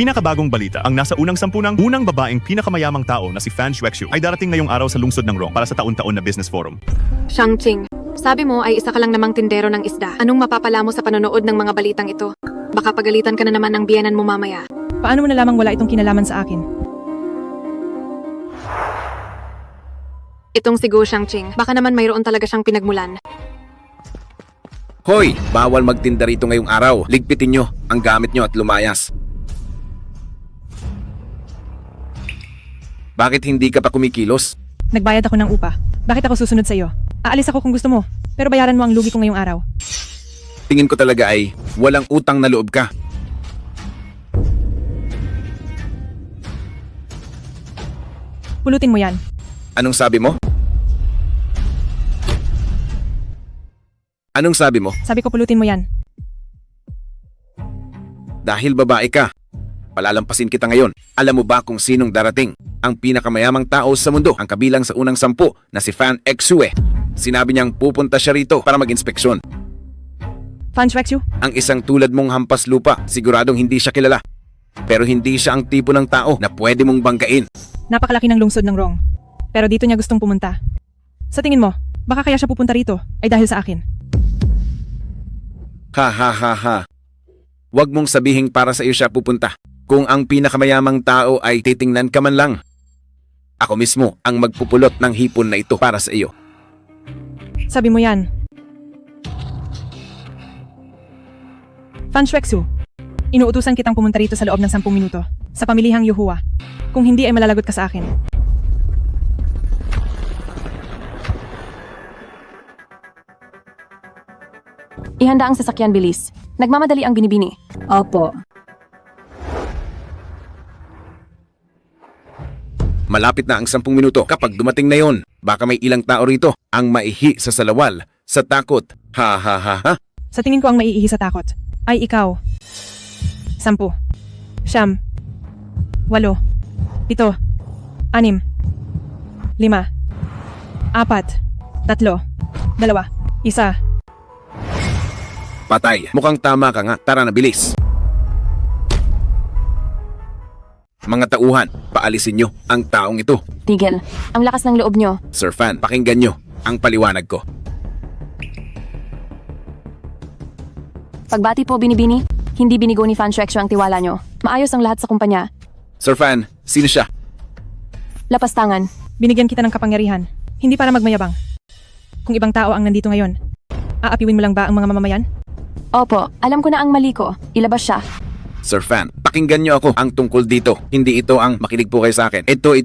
Pinakabagong balita, ang nasa unang 10 unang babaeng pinakamayamang tao na si Fan Shuexu ay darating ngayong araw sa lungsod ng Rong para sa taon-taon na business forum. Shangqing, sabi mo ay isa ka lang namang tindero ng isda. Anong mapapala mo sa panonood ng mga balitang ito? Baka pagalitan ka na naman ng biyenan mo mamaya. Paano mo nalamang wala itong kinalaman sa akin? Itong si Go Shangqing, baka naman mayroon talaga siyang pinagmulan. Hoy! Bawal magtinda rito ngayong araw. Ligpitin nyo ang gamit nyo at lumayas. Bakit hindi ka pa kumikilos? Nagbayad ako ng upa. Bakit ako susunod sa iyo? Aalis ako kung gusto mo, pero bayaran mo ang lugi ko ngayong araw. Tingin ko talaga ay walang utang na loob ka. Pulutin mo yan. Anong sabi mo? Anong sabi mo? Sabi ko pulutin mo yan. Dahil babae ka, palalampasin kita ngayon. Alam mo ba kung sinong darating? Ang pinakamayamang tao sa mundo, ang kabilang sa unang 10 na si Fan Exue. Sinabi niyang pupunta siya rito para mag-inspeksyon. Fan Shuexu? Ang isang tulad mong hampas lupa, siguradong hindi siya kilala. Pero hindi siya ang tipo ng tao na pwede mong banggain. Napakalaki ng lungsod ng Rong. Pero dito niya gustong pumunta. Sa tingin mo, baka kaya siya pupunta rito ay dahil sa akin. Ha ha ha ha. Huwag mong sabihing para sa iyo siya pupunta. Kung ang pinakamayamang tao ay titingnan ka man lang. Ako mismo ang magpupulot ng hipon na ito para sa iyo. Sabi mo yan. Fan Shuexu, inuutusan kitang pumunta rito sa loob ng 10 minuto sa pamilihang Yuhua. Kung hindi ay malalagot ka sa akin. Ihanda ang sasakyan, bilis. Nagmamadali ang binibini. Opo. Malapit na ang 10 minuto. Kapag dumating na yon, baka may ilang tao rito ang maihi sa salawal, sa takot. Ha ha ha ha. Sa tingin ko ang maiihi sa takot ay ikaw. 10, 9, 8, 7, 6, 5, 4, 3, 2, 1. Patay. Mukhang tama ka nga. Tara na, bilis. Mga tauhan, paalisin nyo ang taong ito. Tigil. Ang lakas ng loob nyo. Sir Fan, pakinggan nyo ang paliwanag ko. Pagbati po, binibini. Hindi binigo ni Fan Shuexu ang tiwala nyo. Maayos ang lahat sa kumpanya. Sir Fan, sino siya? Lapastangan. Binigyan kita ng kapangyarihan, hindi para magmayabang. Kung ibang tao ang nandito ngayon, aapiwin mo lang ba ang mga mamamayan? Opo, alam ko na ang mali ko. Ilabas siya. Sir Fan, pakinggan nyo ako ang tungkol dito. Hindi ito ang makinig po kayo sa akin. Ito.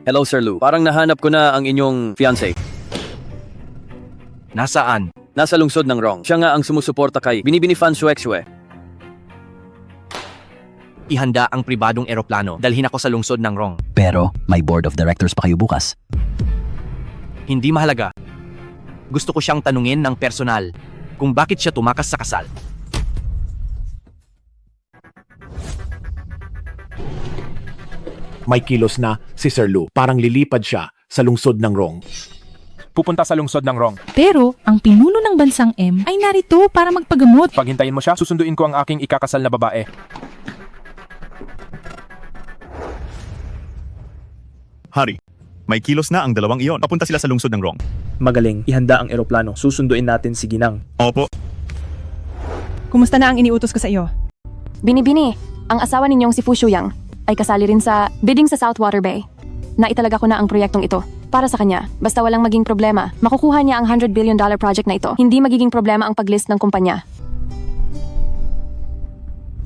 Hello, Sir Lou. Parang nahanap ko na ang inyong fiancé. Nasaan? Nasa lungsod ng Rong. Siya nga ang sumusuporta kay Binibini Fan Shuexu. Ihanda ang pribadong eroplano. Dalhin ako sa lungsod ng Rong. Pero may board of directors pa kayo bukas. Hindi mahalaga. Gusto ko siyang tanungin ng personal kung bakit siya tumakas sa kasal. May kilos na si Sir Lou. Parang lilipad siya sa lungsod ng Rong. Pupunta sa lungsod ng Rong. Pero ang pinuno ng bansang M ay narito para magpagamot. Paghintayin mo siya, susunduin ko ang aking ikakasal na babae. Hari, may kilos na ang dalawang iyon. Papunta sila sa lungsod ng Rong. Magaling, ihanda ang eroplano. Susunduin natin si Ginang. Opo. Kumusta na ang iniutos ko sa iyo? Binibini. Ang asawa ninyong si Fu Shuyang ay kasali rin sa bidding sa Southwater Bay. Naitalaga ko na ang proyektong ito. Para sa kanya, basta walang maging problema, makukuha niya ang $100 billion project na ito. Hindi magiging problema ang paglist ng kumpanya.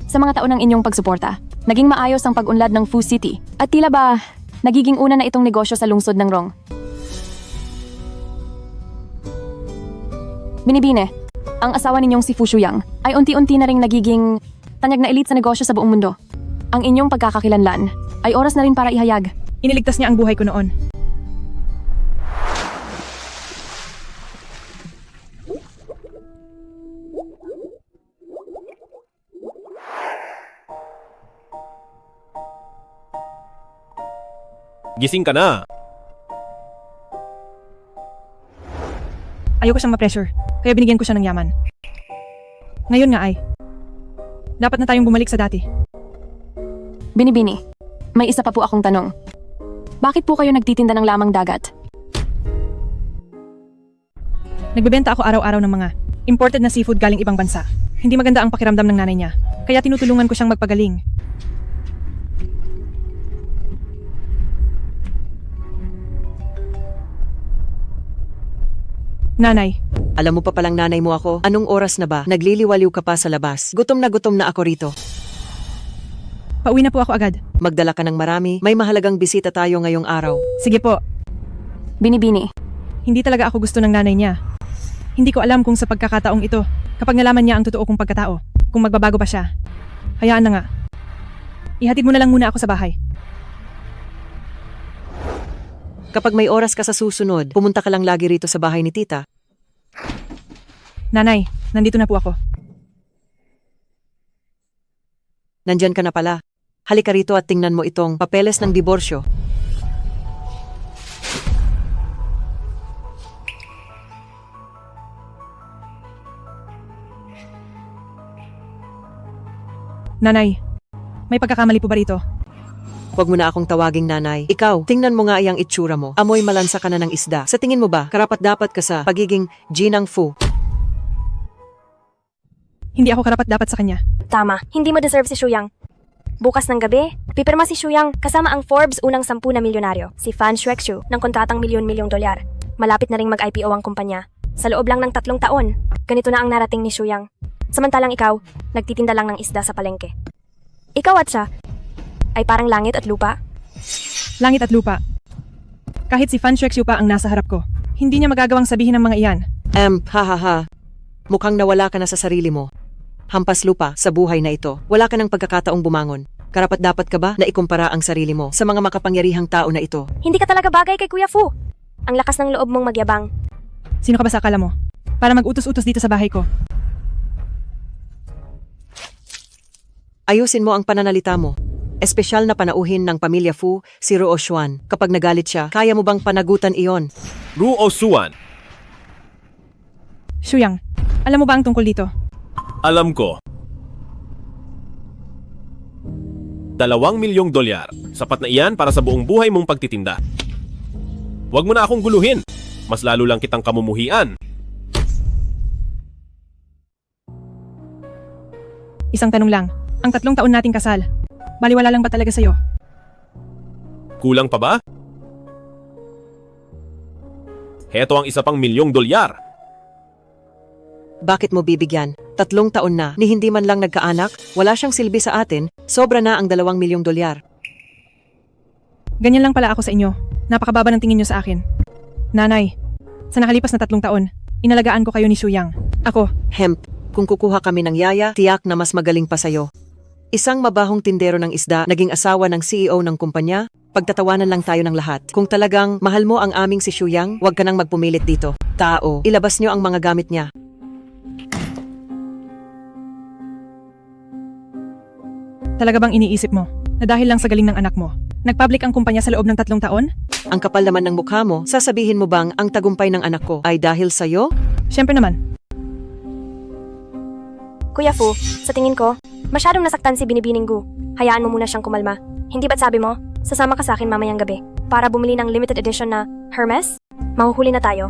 Sa mga taon ng inyong pagsuporta, naging maayos ang pag-unlad ng Fu City. At tila ba, nagiging una na itong negosyo sa lungsod ng Rong. Binibine, ang asawa ninyong si Fu Shuyang ay unti-unti na ring nagiging tanyag na elite sa negosyo sa buong mundo. Ang inyong pagkakakilanlan ay oras na rin para ihayag. Iniligtas niya ang buhay ko noon. Gising ka na. Ayoko siyang ma-pressure, kaya binigyan ko siya ng yaman. Ngayon nga ay, dapat na tayong bumalik sa dati. Binibini, may isa pa po akong tanong. Bakit po kayo nagtitinda ng lamang dagat? Nagbebenta ako araw-araw ng mga imported na seafood galing ibang bansa. Hindi maganda ang pakiramdam ng nanay niya, kaya tinutulungan ko siyang magpagaling. Nanay, Alam mo pa palang nanay mo ako, anong oras na ba? Nagliliwaliw ka pa sa labas. Gutom na ako rito. pauwi na po ako agad. Magdala ka ng marami, may mahalagang bisita tayo ngayong araw. Sige po, Binibini, hindi talaga ako gusto ng nanay niya. Hindi ko alam kung sa pagkakataong ito, kapag nalaman niya ang totoo kong pagkatao, kung magbabago pa siya. Hayaan na nga. Ihatid mo na lang muna ako sa bahay. Kapag may oras ka sa susunod, pumunta ka lang lagi rito sa bahay ni tita. Nanay, nandito na po ako. Nandyan ka na pala. Halika rito at tingnan mo itong papeles ng diborsyo. Nanay, may pagkakamali po ba rito? Huwag mo na akong tawaging nanay. Ikaw, tingnan mo nga iyang itsura mo. Amoy malansa ka na ng isda. Sa tingin mo ba, karapat-dapat ka sa pagiging Jinang Fu? Hindi ako karapat-dapat sa kanya. Tama, hindi mo deserve si Shuyang. Bukas ng gabi, pipirma si Shuyang kasama ang Forbes unang 10 na milyonaryo, si Fan Shuexu, ng kontratang milyon-milyong dolyar. Malapit na ring mag-IPO ang kumpanya. Sa loob lang ng 3 taon, ganito na ang narating ni Shuyang. Samantalang ikaw, nagtitinda lang ng isda sa palengke. Ikaw at siya, ay parang langit at lupa? Langit at lupa. Kahit si Fan Shuexu pa ang nasa harap ko, hindi niya magagawang sabihin ang mga iyan. Hahaha. Mukhang nawala ka na sa sarili mo. Hampas lupa sa buhay na ito. Wala ka ng pagkakataong bumangon. Karapat-dapat ka ba na ikumpara ang sarili mo sa mga makapangyarihang tao na ito? Hindi ka talaga bagay kay Kuya Fu. Ang lakas ng loob mong magyabang. Sino ka ba sa akala mo? Para mag-utos-utos dito sa bahay ko. Ayusin mo ang pananalita mo. Espesyal na panauhin ng pamilya Fu, si Ruo Xuan. Kapag nagalit siya, kaya mo bang panagutan iyon? Ruo Xuan. Shuyang, alam mo ba ang tungkol dito? Alam ko. 2 milyong dolyar. Sapat na iyan para sa buong buhay mong pagtitinda. Huwag mo na akong guluhin. Mas lalo lang kitang kamumuhian. Isang tanong lang. Ang 3 taon nating kasal, baliwala lang ba talaga sa'yo? Kulang pa ba? Heto ang isa pang milyong dolyar. Bakit mo bibigyan? 3 taon na, ni hindi man lang nagkaanak, wala siyang silbi sa atin, sobra na ang 2 milyong dolyar. Ganyan lang pala ako sa inyo. Napakababa ng tingin niyo sa akin. Nanay, sa nakalipas na 3 taon, inalagaan ko kayo ni Shuyang. Ako, Hemp, kung kukuha kami ng yaya, tiyak na mas magaling pa sa'yo. Isang mabahong tindero ng isda, naging asawa ng CEO ng kumpanya, pagtatawanan lang tayo ng lahat. Kung talagang mahal mo ang aming si Shuyang, huwag ka nang magpumilit dito. Tao, ilabas niyo ang mga gamit niya. talaga bang iniisip mo na dahil lang sa galing ng anak mo, nagpublic ang kumpanya sa loob ng 3 taon? Ang kapal naman ng mukha mo, sasabihin mo bang ang tagumpay ng anak ko ay dahil sa'yo? Siyempre naman. Kuya Fu, sa tingin ko, masyadong nasaktan si Binibining Gu. Hayaan mo muna siyang kumalma. Hindi ba't sabi mo, sasama ka sa akin mamayang gabi para bumili ng limited edition na Hermes? Mahuhuli na tayo.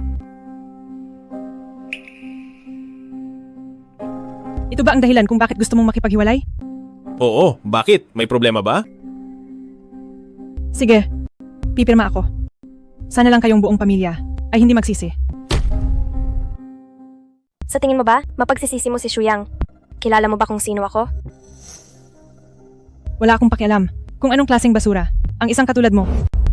Ito ba ang dahilan kung bakit gusto mong makipaghiwalay? Oo, bakit? May problema ba? Sige, pipirma ako. Sana lang kayong buong pamilya ay hindi magsisi. Sa tingin mo ba, mapagsisisi mo si Shuyang? Kilala mo ba kung sino ako? Wala akong pakialam kung anong klaseng basura ang isang katulad mo.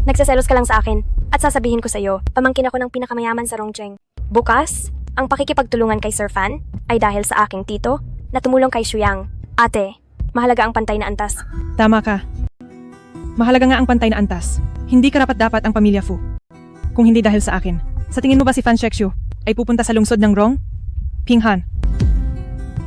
Nagsaselos ka lang sa akin at sasabihin ko sa iyo, pamangkin ako ng pinakamayaman sa Rongcheng. Bukas, ang pakikipagtulungan kay Sir Fan ay dahil sa aking tito na tumulong kay Shuyang. Ate, mahalaga ang pantay na antas. Tama ka. Mahalaga nga ang pantay na antas. Hindi karapat-dapat ang pamilya Fu. Kung hindi dahil sa akin. Sa tingin mo ba si Fan Shuexu ay pupunta sa lungsod ng Rong? Pinghan.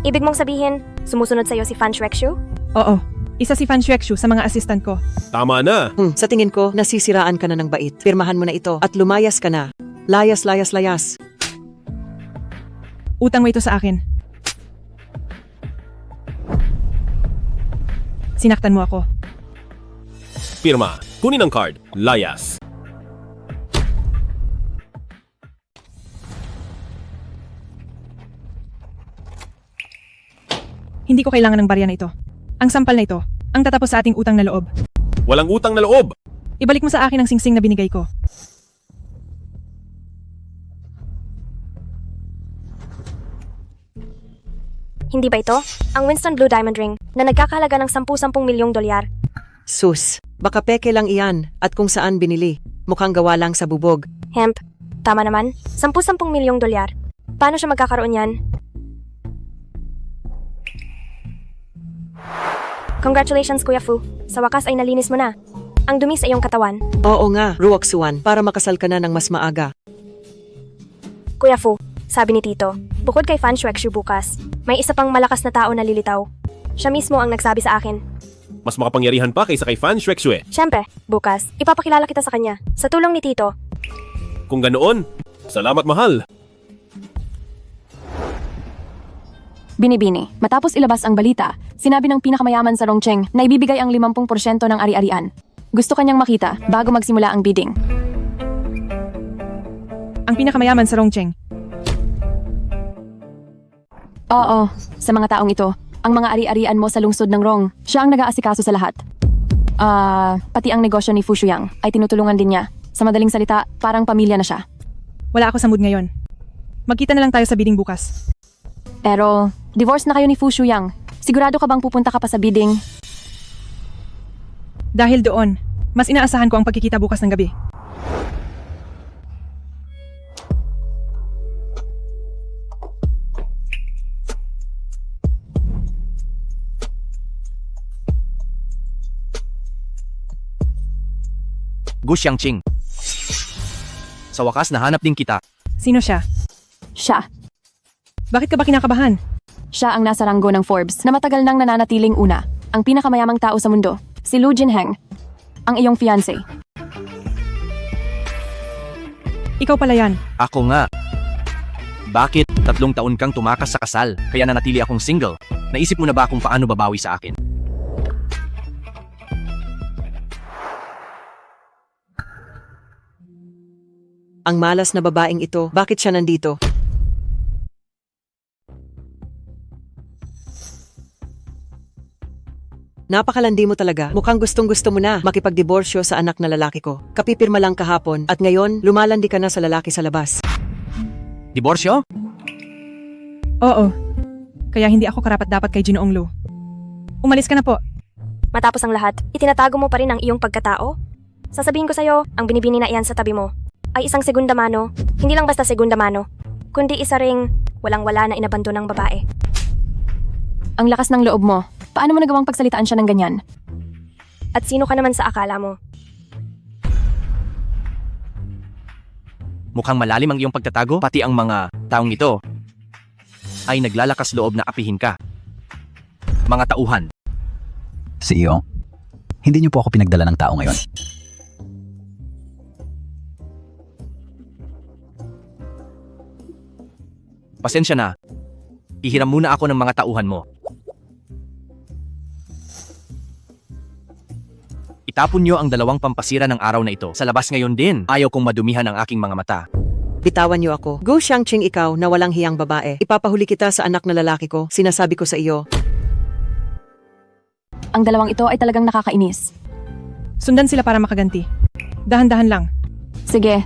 Ibig mong sabihin, sumusunod sa iyo si Fan Shuexu? Oo. Isa si Fan Shuexu sa mga assistant ko. Tama na. Sa tingin ko, nasisiraan ka na ng bait. Pirmahan mo na ito at lumayas ka na. Layas, layas, layas. Utang mo ito sa akin. Sinaktan mo ako. Pirma. Kunin ang card. Layas. Hindi ko kailangan ng barya na ito. Ang sampal na ito, ang tatapos sa ating utang na loob. Walang utang na loob. Ibalik mo sa akin ang singsing na binigay ko. Hindi ba ito? Ang Winston Blue Diamond Ring na nagkakahalaga ng 10-10 milyong dolyar. Sus, baka peke lang iyan at kung saan binili. Mukhang gawa lang sa bubog. Hemp. Tama naman. 10-10 milyong dolyar. Paano siya magkakaroon yan? Congratulations, Kuya Fu. Sa wakas ay nalinis mo na. Ang dumi sa iyong katawan. Oo nga, Ruoksuan, para makasal ka na ng mas maaga. Kuya Fu, sabi ni Tito, bukod kay Fan Shuekshu bukas, may isa pang malakas na tao na lilitaw. Siya mismo ang nagsabi sa akin. Mas makapangyarihan pa kaysa kay Fan Shuekshu. Siyempre, bukas, ipapakilala kita sa kanya. Sa tulong ni Tito. Kung ganoon, salamat mahal. Binibini, matapos ilabas ang balita, sinabi ng pinakamayaman sa Rongcheng na ibibigay ang 50% ng ari-arian. Gusto kanyang makita bago magsimula ang bidding. Ang pinakamayaman sa Rongcheng. Oo, sa mga taong ito, ang mga ari-arian mo sa lungsod ng Rong, siya ang nag-aasikaso sa lahat. Pati ang negosyo ni Fu Shuyang ay tinutulungan din niya. Sa madaling salita, parang pamilya na siya. Wala ako sa mood ngayon. Magkita na lang tayo sa bidding bukas. Pero, divorce na kayo ni Fu Shuyang. Sigurado ka bang pupunta ka pa sa bidding? Dahil doon, mas inaasahan ko ang pagkikita bukas ng gabi. Gu Xiangqing. Sa wakas, nahanap din kita. Sino siya? Siya. Bakit ka ba kinakabahan? Siya ang nasa ranggo ng Forbes na matagal nang nananatiling una, ang pinakamayamang tao sa mundo, si Lu Jinheng, ang iyong fiancé. Ikaw pala yan. Ako nga. Bakit 3 taon kang tumakas sa kasal, kaya nanatili akong single? Naisip mo na ba kung paano babawi sa akin? Ang malas na babaeng ito, bakit siya nandito? Napakalandi mo talaga. Mukhang gustong-gusto mo na makipagdiborsyo sa anak na lalaki ko. Kapipirma lang kahapon at ngayon lumalandi ka na sa lalaki sa labas. Diborsyo? Oo. Kaya hindi ako karapat-dapat kay Ginoong Lu. Umalis ka na po. Matapos ang lahat, itinatago mo pa rin ang iyong pagkatao? Sasabihin ko sa'yo, ang binibini na iyan sa tabi mo ay isang segunda mano. Hindi lang basta segunda mano, kundi isa ring walang-wala na inabando ng babae. Ang lakas ng loob mo. Paano mo nagawang pagsalitaan siya ng ganyan? At sino ka naman sa akala mo? Mukhang malalim ang iyong pagtatago, pati ang mga taong ito ay naglalakas loob na apihin ka. Mga tauhan. CEO, hindi niyo po ako pinagdala ng tao ngayon. Pasensya na. Ihiram muna ako ng mga tauhan mo. Itapon niyo ang 2 pampasira ng araw na ito. Sa labas ngayon din, ayaw kong madumihan ang aking mga mata. Bitawan niyo ako. Gu Xiangqing, ikaw na walang hiyang babae. Ipapahuli kita sa anak na lalaki ko. Sinasabi ko sa iyo. Ang 2 ito ay talagang nakakainis. Sundan sila para makaganti. Dahan-dahan lang. Sige.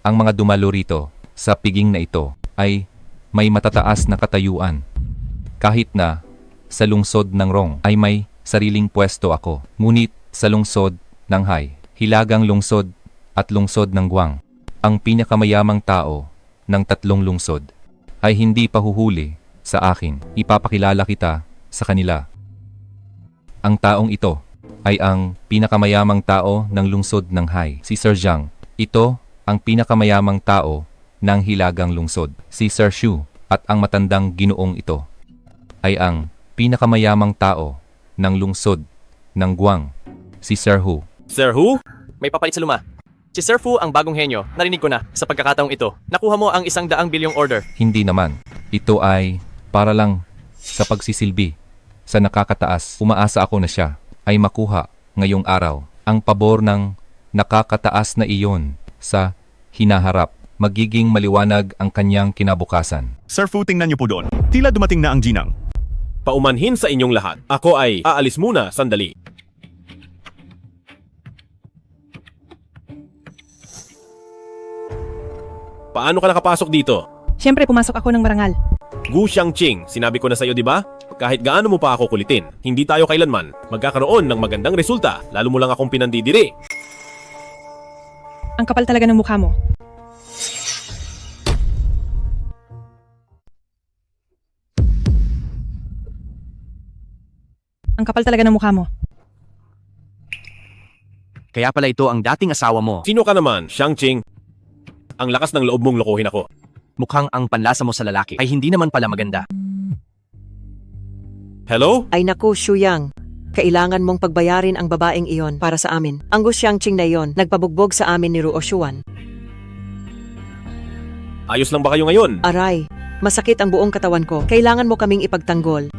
Ang mga dumalo rito sa piging na ito ay may matataas na katayuan. Kahit na sa lungsod ng Rong ay may sariling pwesto ako. Ngunit sa lungsod ng Hai, Hilagang Lungsod at lungsod ng Guang, ang pinakamayamang tao ng 3 lungsod ay hindi pahuhuli sa akin. Ipapakilala kita sa kanila. Ang taong ito ay ang pinakamayamang tao ng lungsod ng Hai, si Sir Zhang. Ito ang pinakamayamang tao ng Hilagang Lungsod, si Sir Shu, at ang matandang ginoong ito ay ang pinakamayamang tao ng lungsod ng Guang, si Sir Hu. Sir Hu? May papalit sa luma. Si Sir Fu ang bagong henyo. Narinig ko na. Sa pagkakataong ito, nakuha mo ang 100 bilyong order. Hindi naman. Ito ay para lang sa pagsisilbi. Sa nakakataas, umaasa ako na siya ay makuha ngayong araw ang pabor ng nakakataas na iyon sa hinaharap. Magiging maliwanag ang kanyang kinabukasan. Sir Fu, tingnan niyo po doon. Tila dumating na ang ginang. Paumanhin sa inyong lahat. Ako ay aalis muna sandali. Paano ka nakapasok dito? Siyempre, pumasok ako ng marangal. Gu Xiangqing, sinabi ko na sa iyo, di ba? Kahit gaano mo pa ako kulitin, hindi tayo kailanman magkakaroon ng magandang resulta, lalo mo lang akong pinandidiri. Ang kapal talaga ng mukha mo. Ang kapal talaga ng mukha mo. Kaya pala ito ang dating asawa mo. Sino ka naman, Xiangqing? Ang lakas ng loob mong lokohin ako. Mukhang ang panlasa mo sa lalaki ay hindi naman pala maganda. Hello? Ay naku, Shuyang. Kailangan mong pagbayarin ang babaeng iyon para sa amin. Ang Gu Xiangqing na iyon, nagpabugbog sa amin ni Ruo Xuan. Ayos lang ba kayo ngayon? Aray, masakit ang buong katawan ko. Kailangan mo kaming ipagtanggol.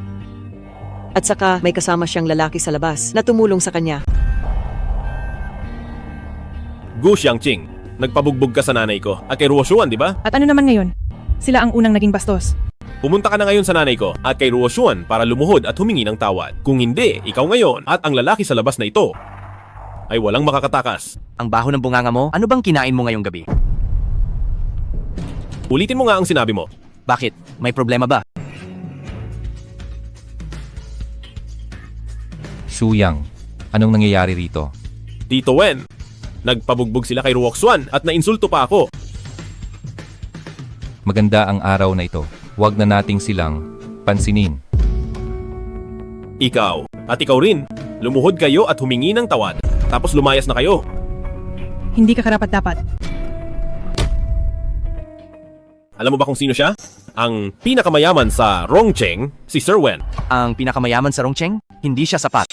At saka, may kasama siyang lalaki sa labas na tumulong sa kanya. Gu Xiangqing, nagpabugbog ka sa nanay ko at kay Ruo Xuan, di ba? At ano naman ngayon? Sila ang unang naging bastos. Pumunta ka na ngayon sa nanay ko at kay Ruo Xuan para lumuhod at humingi ng tawad. Kung hindi, ikaw ngayon at ang lalaki sa labas na ito ay walang makakatakas. Ang baho ng bunganga mo, ano bang kinain mo ngayong gabi? Ulitin mo nga ang sinabi mo. Bakit? May problema ba? Shuyang, anong nangyayari rito? Tito Wen, nagpabugbog sila kay Ruo Xuan at nainsulto pa ako. Maganda ang araw na ito. Huwag na nating silang pansinin. Ikaw, at ikaw rin, lumuhod kayo at humingi ng tawad. Tapos lumayas na kayo. Hindi ka karapat-dapat. Alam mo ba kung sino siya? Ang pinakamayaman sa Rongcheng, si Sir Wen. Ang pinakamayaman sa Rongcheng? Hindi siya sapat.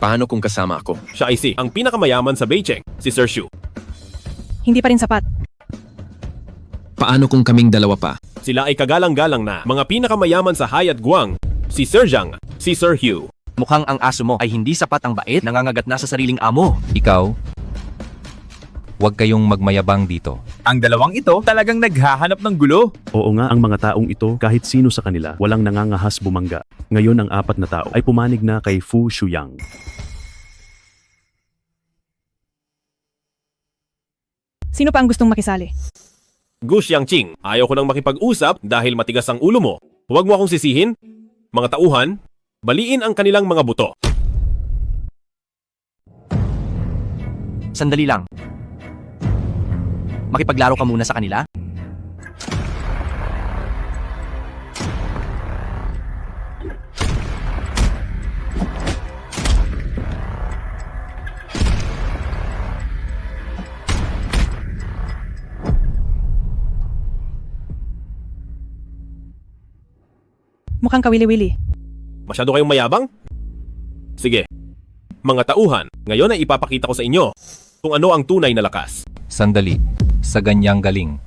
Paano kung kasama ako? Siya ay ang pinakamayaman sa Beijing, si Sir Xu. Hindi pa rin sapat. Paano kung kaming dalawa pa? Sila ay kagalang-galang na mga pinakamayaman sa Hayat Guang, si Sir Zhang, si Sir Hugh. Mukhang ang aso mo ay hindi sapat ang bait, nangangagat na sa sariling amo. Ikaw, huwag kayong magmayabang dito. Ang dalawang ito talagang naghahanap ng gulo. Oo nga, ang mga taong ito, kahit sino sa kanila, walang nangangahas bumangga. Ngayon ang 4 na tao ay pumanig na kay Fu Shuyang. Sino pa ang gustong makisali? Gu Xiangqing, ayaw ko nang makipag-usap dahil matigas ang ulo mo. Huwag mo akong sisihin. Mga tauhan, baliin ang kanilang mga buto. Sandali lang. Makipaglaro ka muna sa kanila? Mukhang kawili-wili. Masyado kayong mayabang? Sige. Mga tauhan, ngayon ay ipapakita ko sa inyo kung ano ang tunay na lakas. Sandali, sa ganyang galing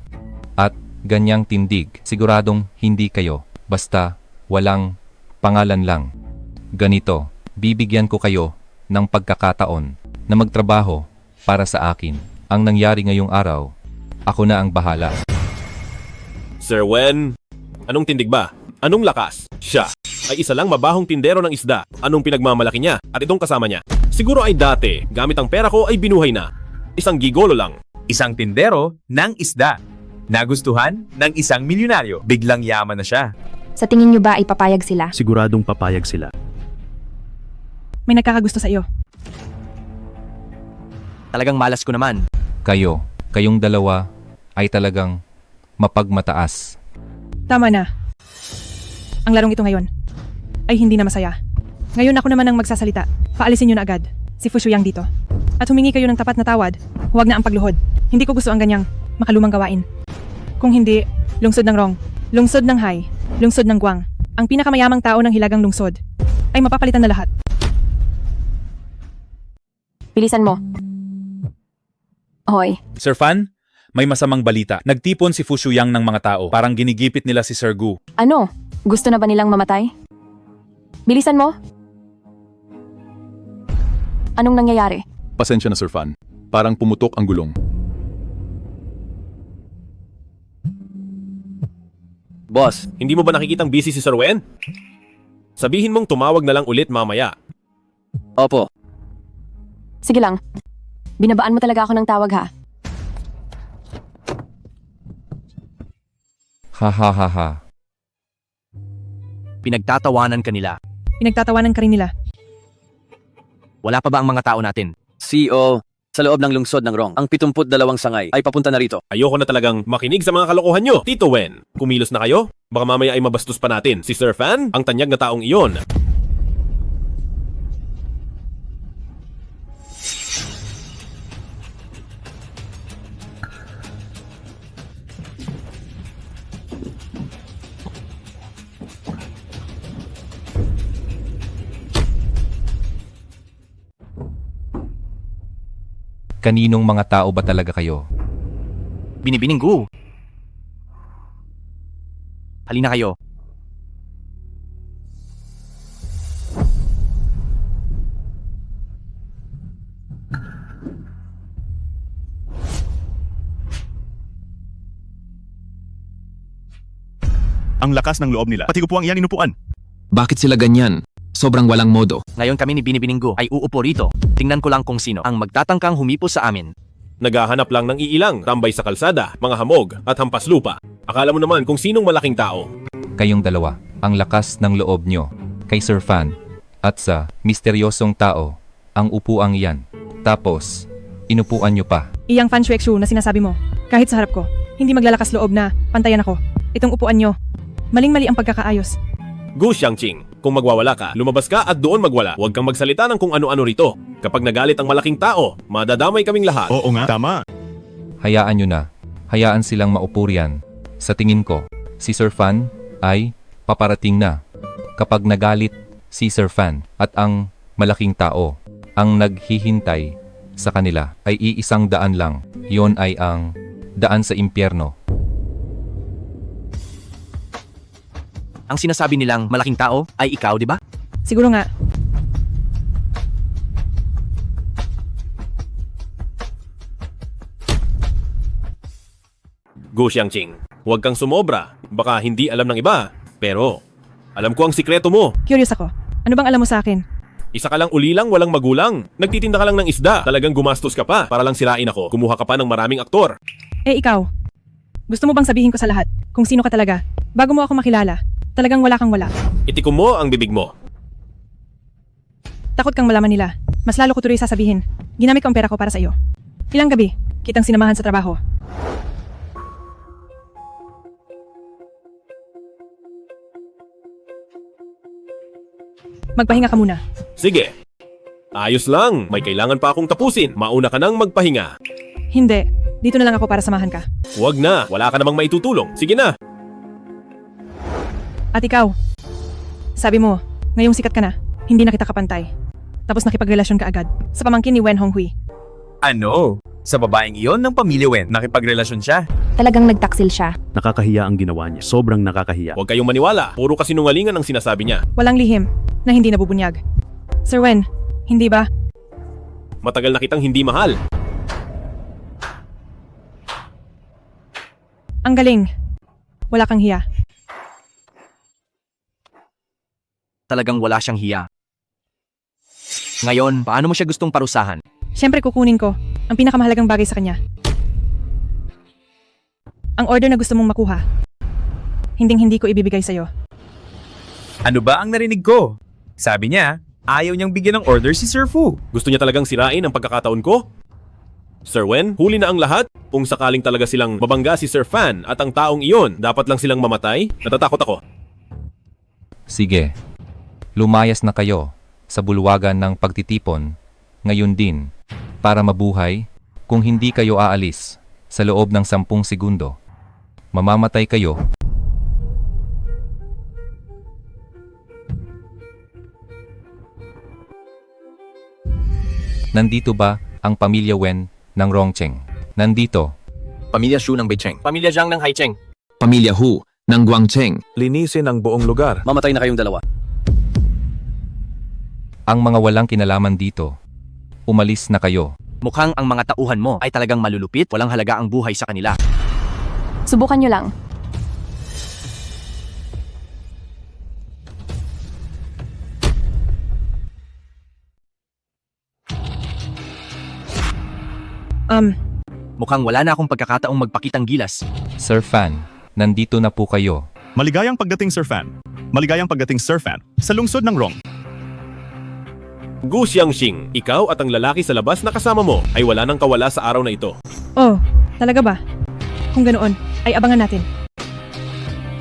at ganyang tindig, siguradong hindi kayo, basta walang pangalan lang. Ganito, bibigyan ko kayo ng pagkakataon na magtrabaho para sa akin. Ang nangyari ngayong araw, ako na ang bahala. Sir Wen, anong tindig ba? Anong lakas? Siya ay isa lang mabahong tindero ng isda. Anong pinagmamalaki niya? At itong kasama niya. Siguro ay dati, gamit ang pera ko ay binuhay na. Isang gigolo lang. Isang tindero ng isda. Nagustuhan ng isang milyonaryo. Biglang yaman na siya. Sa tingin niyo ba ay papayag sila? Siguradong papayag sila. May nagkakagusto sa iyo. Talagang malas ko naman. Kayong dalawa ay talagang mapagmataas. Tama na. Ang larong ito ngayon ay hindi na masaya. Ngayon ako naman ang magsasalita. Paalisin niyo na agad si Fu Shuyang dito. At humingi kayo ng tapat na tawad. Huwag na ang pagluhod. Hindi ko gusto ang ganyang makalumang gawain. Kung hindi, lungsod ng Rong, lungsod ng Hai, lungsod ng Guang, ang pinakamayamang tao ng hilagang lungsod, ay mapapalitan na lahat. Bilisan mo. Hoy, Sir Fan, may masamang balita. Nagtipon si Fu Shuyang ng mga tao. Parang ginigipit nila si Sir Gu. ano? Gusto na ba nilang mamatay? Bilisan mo. Anong nangyayari? Pasensya na Sir Fan. Parang pumutok ang gulong. Boss, hindi mo ba nakikitang busy si Sir Wen? Sabihin mong tumawag na lang ulit mamaya. Opo. Sige lang. Binabaan mo talaga ako ng tawag ha. Ha ha ha ha. Pinagtatawanan ka nila. Pinagtatawanan ka rin nila. Wala pa ba ang mga tao natin? CEO, sa loob ng lungsod ng Rong, ang 72 sangay ay papunta na rito. Ayoko na talagang makinig sa mga kalokohan nyo. Tito Wen, kumilos na kayo? Baka mamaya ay mabastos pa natin. Si Sir Fan, ang tanyag na taong iyon. Kaninong mga tao ba talaga kayo? Binibining Gu. Halina kayo. Ang lakas ng loob nila. Pati ko po ang iyan inupuan. Bakit sila ganyan? Sobrang walang modo. Ngayon kami ni Binibining Gu ay uupo rito. Tingnan ko lang kung sino ang magtatangkang humipo sa amin. Naghahanap lang ng iilang tambay sa kalsada, mga hamog at hampas lupa. Akala mo naman kung sinong malaking tao. Kayong dalawa, ang lakas ng loob nyo, kay Sir Fan, at sa misteryosong tao, ang upuang iyan. Tapos, inupuan nyo pa. Iyang Fan Shuekshu na sinasabi mo, kahit sa harap ko, hindi maglalakas loob na pantayan ako. Itong upuan nyo, maling-mali ang pagkakaayos. Gu Xiangqing, kung magwawala ka, lumabas ka at doon magwala. Huwag kang magsalita ng kung ano-ano rito. Kapag nagalit ang malaking tao, madadamay kaming lahat. Oo nga, tama. Hayaan nyo na. Hayaan silang maupo riyan. Sa tingin ko, si Sir Fan ay paparating na. Kapag nagalit si Sir Fan at ang malaking tao, ang naghihintay sa kanila ay iisang daan lang. Yon ay ang daan sa impyerno. Ang sinasabi nilang malaking tao ay ikaw, di ba? Siguro nga. Gu Xiangqing, huwag kang sumobra. Baka hindi alam ng iba. Pero, alam ko ang sikreto mo. Curious ako. Ano bang alam mo sa akin? Isa ka lang ulilang walang magulang. Nagtitinda ka lang ng isda. Talagang gumastos ka pa para lang sirain ako. Kumuha ka pa ng maraming aktor. Eh ikaw, gusto mo bang sabihin ko sa lahat kung sino ka talaga bago mo ako makilala? Talagang wala kang wala. Itikom mo ang bibig mo. Takot kang malaman nila. Mas lalo ko tuloy sasabihin. Ginamit ko ang pera ko para sa iyo. Ilang gabi, kitang sinamahan sa trabaho. Magpahinga ka muna. Sige. Ayos lang. May kailangan pa akong tapusin. Mauna ka nang magpahinga. Hindi. Dito na lang ako para samahan ka. Huwag na. Wala ka namang maitutulong. Sige na. At ikaw, sabi mo, ngayong sikat ka na, hindi na kita kapantay. Tapos nakipagrelasyon ka agad sa pamangkin ni Wen Honghui. Ano? Sa babaeng iyon ng pamilya Wen, nakipagrelasyon siya. Talagang nagtaksil siya. Nakakahiya ang ginawa niya. Sobrang nakakahiya. Huwag kayong maniwala. Puro kasinungalingan ang sinasabi niya. Walang lihim na hindi nabubunyag. Sir Wen, hindi ba? Matagal na kitang hindi mahal. Ang galing. Wala kang hiya. Talagang wala siyang hiya. Ngayon, paano mo siya gustong parusahan? Siyempre kukunin ko ang pinakamahalagang bagay sa kanya. Ang order na gusto mong makuha. Hinding-hindi ko ibibigay sa'yo. Ano ba ang narinig ko? Sabi niya, ayaw niyang bigyan ng order si Sir Fu. Gusto niya talagang sirain ang pagkakataon ko? Sir Wen, huli na ang lahat? Kung sakaling talaga silang mabangga si Sir Fan at ang taong iyon, dapat lang silang mamatay? Natatakot ako. Sige. Lumayas na kayo sa bulwagan ng pagtitipon ngayon din para mabuhay. Kung hindi kayo aalis sa loob ng 10 segundo, mamamatay kayo. Nandito ba ang pamilya Wen ng Rongcheng? Nandito. Pamilya Shu ng Beicheng. Pamilya Zhang ng Haicheng. Pamilya Hu ng Guangcheng. Linisin ang buong lugar. Mamatay na kayong dalawa. Ang mga walang kinalaman dito. Umalis na kayo. Mukhang ang mga tauhan mo ay talagang malulupit. Walang halaga ang buhay sa kanila. Subukan nyo lang. Mukhang wala na akong pagkakataong magpakitang gilas. Sir Fan, nandito na po kayo. Maligayang pagdating Sir Fan. Maligayang pagdating Sir Fan sa lungsod ng Rong. Gu Xiangxing, ikaw at ang lalaki sa labas na kasama mo ay wala nang kawala sa araw na ito. Oh, talaga ba? Kung ganoon, ay abangan natin.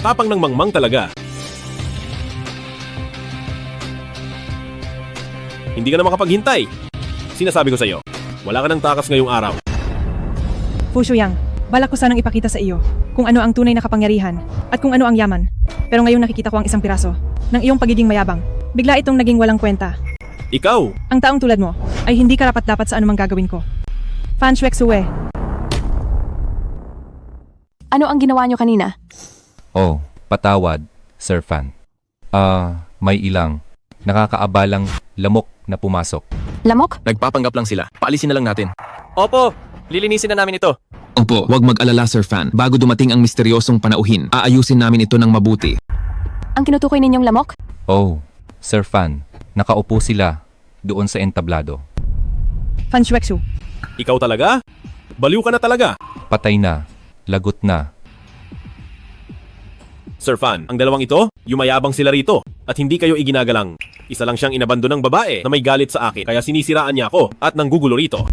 Tapang ng mangmang talaga. Hindi ka na makapaghintay. Sinasabi ko sa iyo, wala ka ng takas ngayong araw. Fu Shuyang, balak ko sanang ipakita sa iyo kung ano ang tunay na kapangyarihan at kung ano ang yaman. Pero ngayon nakikita ko ang isang piraso ng iyong pagiging mayabang. Bigla itong naging walang kwenta. Ikaw! Ang taong tulad mo ay hindi karapat-dapat sa anumang gagawin ko. Fan Shuexue. Ano ang ginawa nyo kanina? Oh, patawad, Sir Fan. May ilang nakakaabalang lamok na pumasok. Lamok? Nagpapanggap lang sila. Paalisin na lang natin. Opo! Lilinisin na namin ito. Opo, huwag mag-alala Sir Fan. Bago dumating ang misteryosong panauhin, aayusin namin ito ng mabuti. Ang tinutukoy ninyong lamok? Oh, Sir Fan, nakaupo sila doon sa entablado. Fan Shuexu. Ikaw talaga? Baliw ka na talaga. Patay na, lagot na. Sir Fan, ang dalawang ito, yumayabang sila rito at hindi kayo iginagalang. Isa lang siyang inabando ng babae na may galit sa akin kaya sinisiraan niya ako at nanggugulo rito.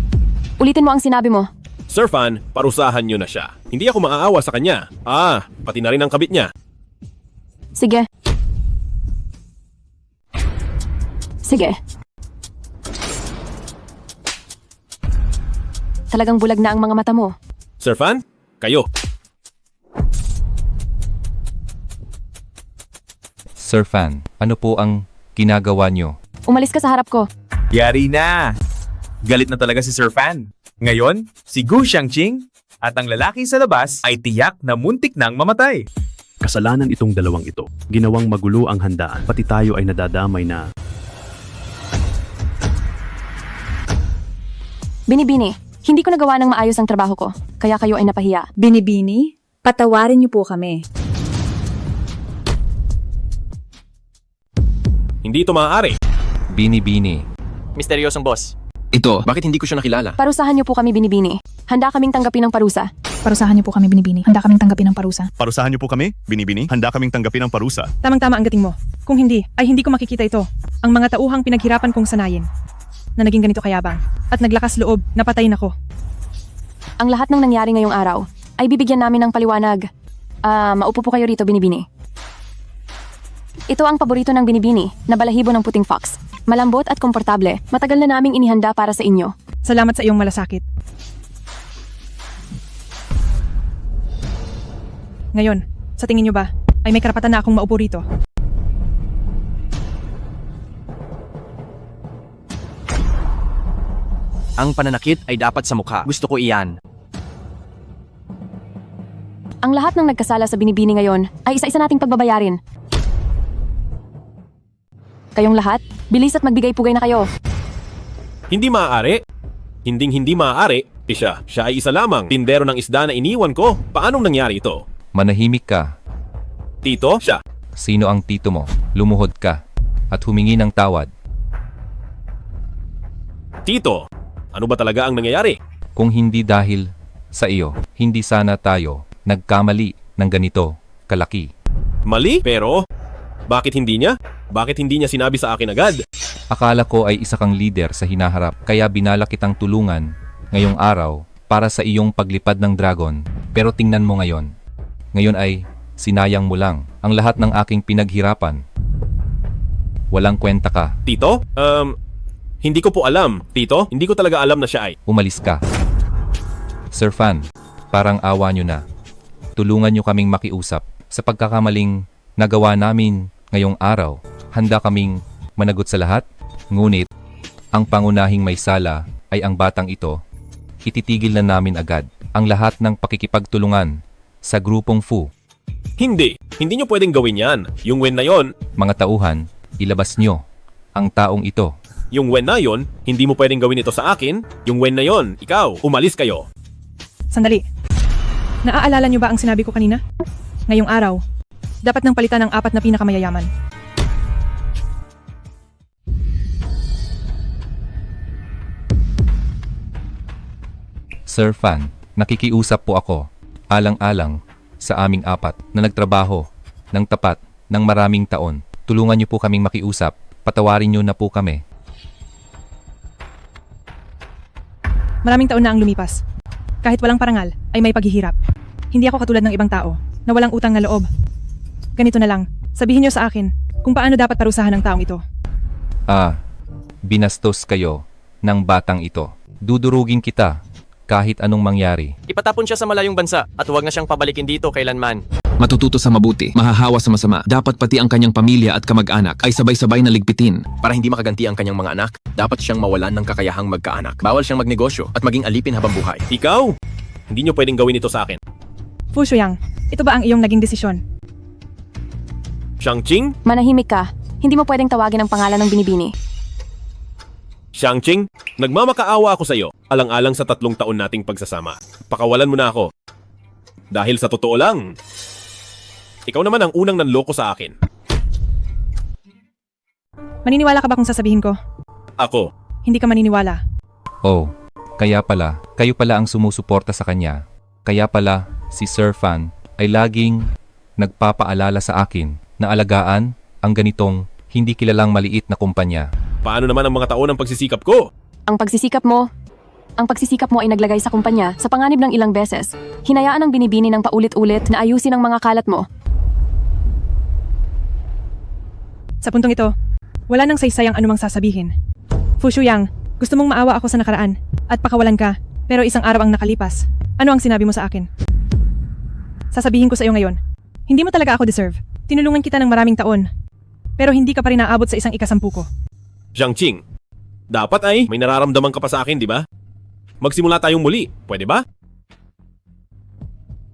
Ulitin mo ang sinabi mo. Sir Fan, parusahan niyo na siya. Hindi ako maaawa sa kanya. Pati na rin ang kabit niya. Sige. Sige. Talagang bulag na ang mga mata mo. Sir Fan, kayo. Sir Fan, ano po ang ginagawa nyo? Umalis ka sa harap ko. Yari na! Galit na talaga si Sir Fan. Ngayon, si Gu Xiangxing at ang lalaki sa labas ay tiyak na muntik nang mamatay. Kasalanan itong dalawang ito. Ginawang magulo ang handaan. Pati tayo ay nadadamay na. Binibini, hindi ko nagawa ng maayos ang trabaho ko, kaya kayo ay napahiya. Binibini, patawarin niyo po kami. Hindi ito maaari. Bini-bini. Misteryosong boss. Ito, Bakit hindi ko siya nakilala? Parusahan niyo po kami, Binibini. Handa kaming tanggapin ang parusa. Parusahan niyo po kami, Binibini. Handa kaming tanggapin ng parusa. Parusahan niyo po kami, Binibini. Handa kaming tanggapin ang parusa. Tamang-tama ang gating mo. Kung hindi, ay hindi ko makikita ito. Ang mga tauhang pinaghirapan kong sanayin na naging ganito kayabang at naglakas loob na patayin ako. Ang lahat ng nangyari ngayong araw ay bibigyan namin ng paliwanag. Maupo po kayo rito, Binibini. Ito ang paborito ng Binibini na balahibo ng puting fox. Malambot at komportable. Matagal na naming inihanda para sa inyo. Salamat sa iyong malasakit. Ngayon, sa tingin niyo ba, ay may karapatan na akong maupo rito? Ang pananakit ay dapat sa mukha. Gusto ko iyan. Ang lahat ng nagkasala sa Binibini ngayon ay isa-isa nating pagbabayarin. Kayong lahat, bilis at magbigay-pugay na kayo. Hindi maaari. Hindi maaari. Siya ay isa lamang. Tindero ng isda na iniwan ko. Paanong nangyari ito? Manahimik ka. Tito, siya. Sino ang tito mo? Lumuhod ka at humingi ng tawad. Tito, ano ba talaga ang nangyayari? Kung hindi dahil sa iyo, hindi sana tayo nagkamali ng ganito kalaki. Mali? Pero, bakit hindi niya? Bakit hindi niya sinabi sa akin agad? Akala ko ay isa kang leader sa hinaharap kaya binala kitang tulungan ngayong araw para sa iyong paglipad ng dragon. Pero tingnan mo ngayon. Ngayon ay sinayang mo lang ang lahat ng aking pinaghirapan. Walang kwenta ka. Tito? Hindi ko po alam. Tito, hindi ko talaga alam na siya ay. Umalis ka. Sir Fan, parang awa nyo na. Tulungan nyo kaming makiusap sa pagkakamaling nagawa namin ngayong araw. Handa kaming managot sa lahat, ngunit Ang pangunahing may sala ay ang batang ito. Ititigil na namin agad ang lahat ng pakikipagtulungan sa grupong Fu. Hindi nyo pwedeng gawin yan. Yung Wen na yon, Mga tauhan, ilabas nyo ang taong ito. yung Wen na yon, hindi mo pwedeng gawin ito sa akin. Yung Wen na yon, ikaw, umalis kayo. Sandali. Naaalala niyo ba ang sinabi ko kanina? Ngayong araw, dapat nang palitan ang 4 na pinakamayayaman. Sir Fan, nakikiusap po ako, alang-alang sa aming 4 na nagtrabaho ng tapat ng maraming taon. Tulungan niyo po kaming makiusap, patawarin niyo na po kami. Maraming taon na ang lumipas. Kahit walang parangal, ay may paghihirap. Hindi ako katulad ng ibang tao na walang utang na loob. Ganito na lang, sabihin niyo sa akin kung paano dapat parusahan ng taong ito. Binastos kayo ng batang ito. Dudurugin kita kahit anong mangyari. Ipatapon siya sa malayong bansa at huwag na siyang pabalikin dito kailanman. Matututo sa mabuti, mahahawa sa masama. Dapat pati ang kanyang pamilya at kamag-anak ay sabay-sabay na ligpitin. Para hindi makaganti ang kanyang mga anak, dapat siyang mawalan ng kakayahang magkaanak. Bawal siyang magnegosyo at maging alipin habang buhay. Ikaw, hindi nyo pwedeng gawin ito sa akin. Fu Shuyang, ito ba ang iyong naging desisyon? Shang-Ching? Manahimik ka. Hindi mo pwedeng tawagin ang pangalan ng binibini. Shang-Ching, nagmamakaawa ako sa iyo, alang-alang sa 3 taon nating pagsasama. Pakawalan mo na ako. Dahil sa totoo lang, ikaw naman ang unang nanloko sa akin. Maniniwala ka ba kung sasabihin ko? Ako. Hindi ka maniniwala. Oh, kaya pala, kayo pala ang sumusuporta sa kanya. Kaya pala, si Sir Fan ay laging nagpapaalala sa akin na alagaan ang ganitong hindi kilalang maliit na kumpanya. Paano naman ang mga taon ng pagsisikap ko? Ang pagsisikap mo ay naglagay sa kumpanya sa panganib ng ilang beses. Hinayaan ang binibini ng paulit-ulit na ayusin ang mga kalat mo. Sa puntong ito, wala nang saysayang anumang sasabihin. Fu Shuyang, gusto mong maawa ako sa nakaraan at pakawalan ka, pero isang araw ang nakalipas. Ano ang sinabi mo sa akin? Sasabihin ko sa iyo ngayon, hindi mo talaga ako deserve. Tinulungan kita ng maraming taon, pero hindi ka pa rin naabot sa isang ikasampu ko. Shang-Ching, dapat ay may nararamdaman ka pa sa akin, di ba? Magsimula tayong muli, pwede ba?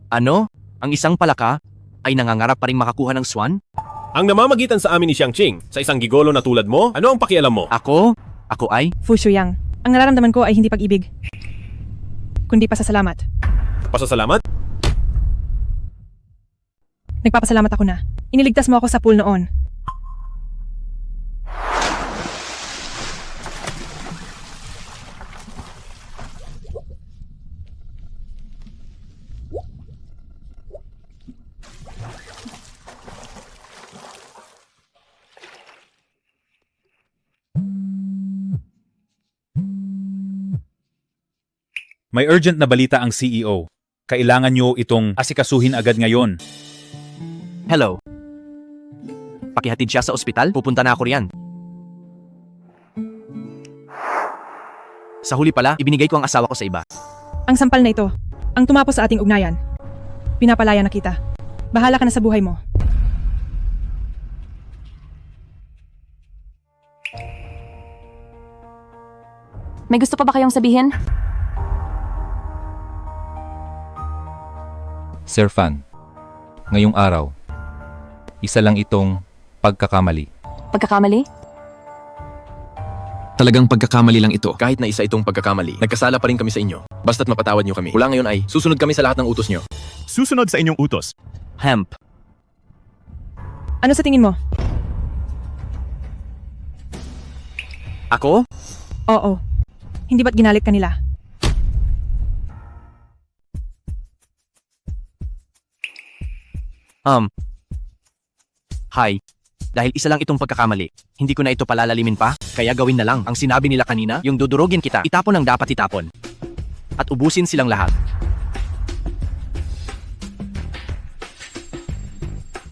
Ano? Ang isang palaka ay nangangarap pa rin makakuha ng swan? Ang namamagitan sa amin ni Shang-Ching sa isang gigolo na tulad mo, ano ang pakialam mo? Ako ay? Fu Shuyang, ang nararamdaman ko ay hindi pag-ibig, kundi pasasalamat. Pasasalamat? Nagpapasalamat ako na. Iniligtas mo ako sa pool noon. May urgent na balita ang CEO. Kailangan nyo itong asikasuhin agad ngayon. Hello. Pakihatid siya sa ospital? Pupunta na ako riyan. Sa huli pala, ibinigay ko ang asawa ko sa iba. Ang sampal na ito, ang tumapos sa ating ugnayan. Pinapalaya na kita. Bahala ka na sa buhay mo. May gusto pa ba kayong sabihin? Sir Fan, ngayong araw, isa lang itong pagkakamali. Pagkakamali? Talagang pagkakamali lang ito. Kahit na isa itong pagkakamali, nagkasala pa rin kami sa inyo. Basta't mapatawad nyo kami. Mula ngayon ay susunod kami sa lahat ng utos nyo. Susunod sa inyong utos. Hemp. Ano sa tingin mo? Ako? Oo. Hindi ba't ginalit ka nila? Hi. Dahil isa lang itong pagkakamali, hindi ko na ito palalalimin pa, kaya gawin na lang ang sinabi nila kanina, yung dudurugin kita, itapon ang dapat itapon. At ubusin silang lahat.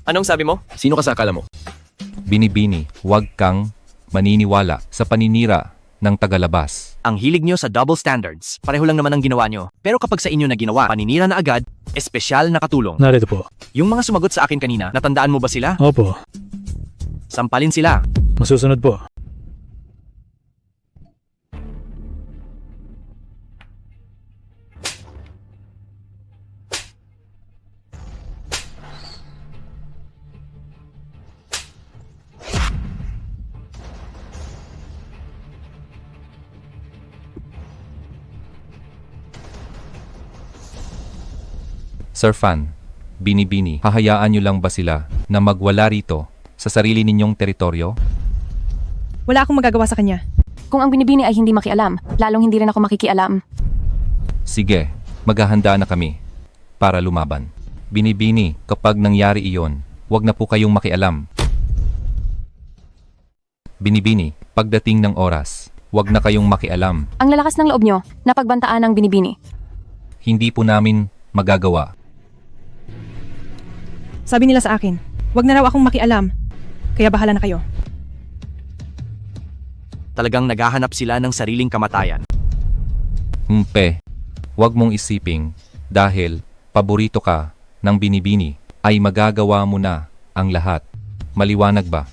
Anong sabi mo? Sino ka sa akala mo? Binibini, huwag kang maniniwala sa paninira ng tagalabas. Ang hilig nyo sa double standards, pareho lang naman ang ginawa nyo. Pero kapag sa inyo na ginawa, paninira na agad, espesyal na katulong. Narito po. Yung mga sumagot sa akin kanina, natandaan mo ba sila? Opo. Sampalin sila. Masusunod po. Sir Fan, Binibini, hahayaan niyo lang ba sila na magwala rito sa sarili ninyong teritoryo? Wala akong magagawa sa kanya. Kung ang Binibini ay hindi makialam, lalong hindi rin ako makikialam. Sige, maghahanda na kami para lumaban. Binibini, kapag nangyari iyon, huwag na po kayong makialam. Binibini, pagdating ng oras, huwag na kayong makialam. Ang lalakas ng loob nyo, napagbantaan ng Binibini. Hindi po namin magagawa. Sabi nila sa akin, wag na raw akong makialam. Kaya bahala na kayo. Talagang naghahanap sila ng sariling kamatayan. Huwag mong isiping dahil paborito ka ng Binibini ay magagawa mo na ang lahat. Maliwanag ba?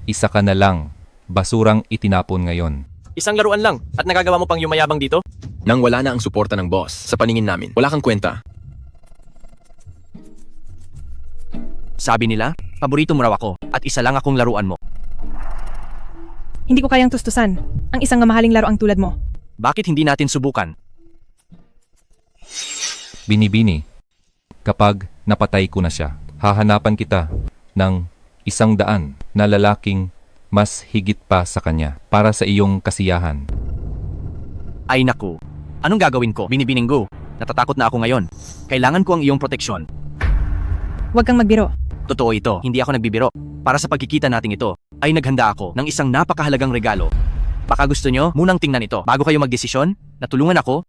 Isa ka na lang, basurang itinapon ngayon. Isang laruan lang at nagagawa mo pang yumayabang dito? Nang wala na ang suporta ng boss sa paningin namin, wala kang kwenta. Sabi nila, paborito mo raw ako at isa lang akong laruan mo. Hindi ko kayang tustusan ang isang mamahaling laruang tulad mo. Bakit hindi natin subukan? Binibini, kapag napatay ko na siya, hahanapan kita ng 100 na lalaking mas higit pa sa kanya para sa iyong kasiyahan. Ay naku, anong gagawin ko? Binibininggo, natatakot na ako ngayon. Kailangan ko ang iyong proteksyon. Huwag kang magbiro. Totoo ito, hindi ako nagbibiro. Para sa pagkikita nating ito, ay naghanda ako ng isang napakahalagang regalo. Baka gusto nyo munang tingnan ito bago kayo magdesisyon? Natulungan ako?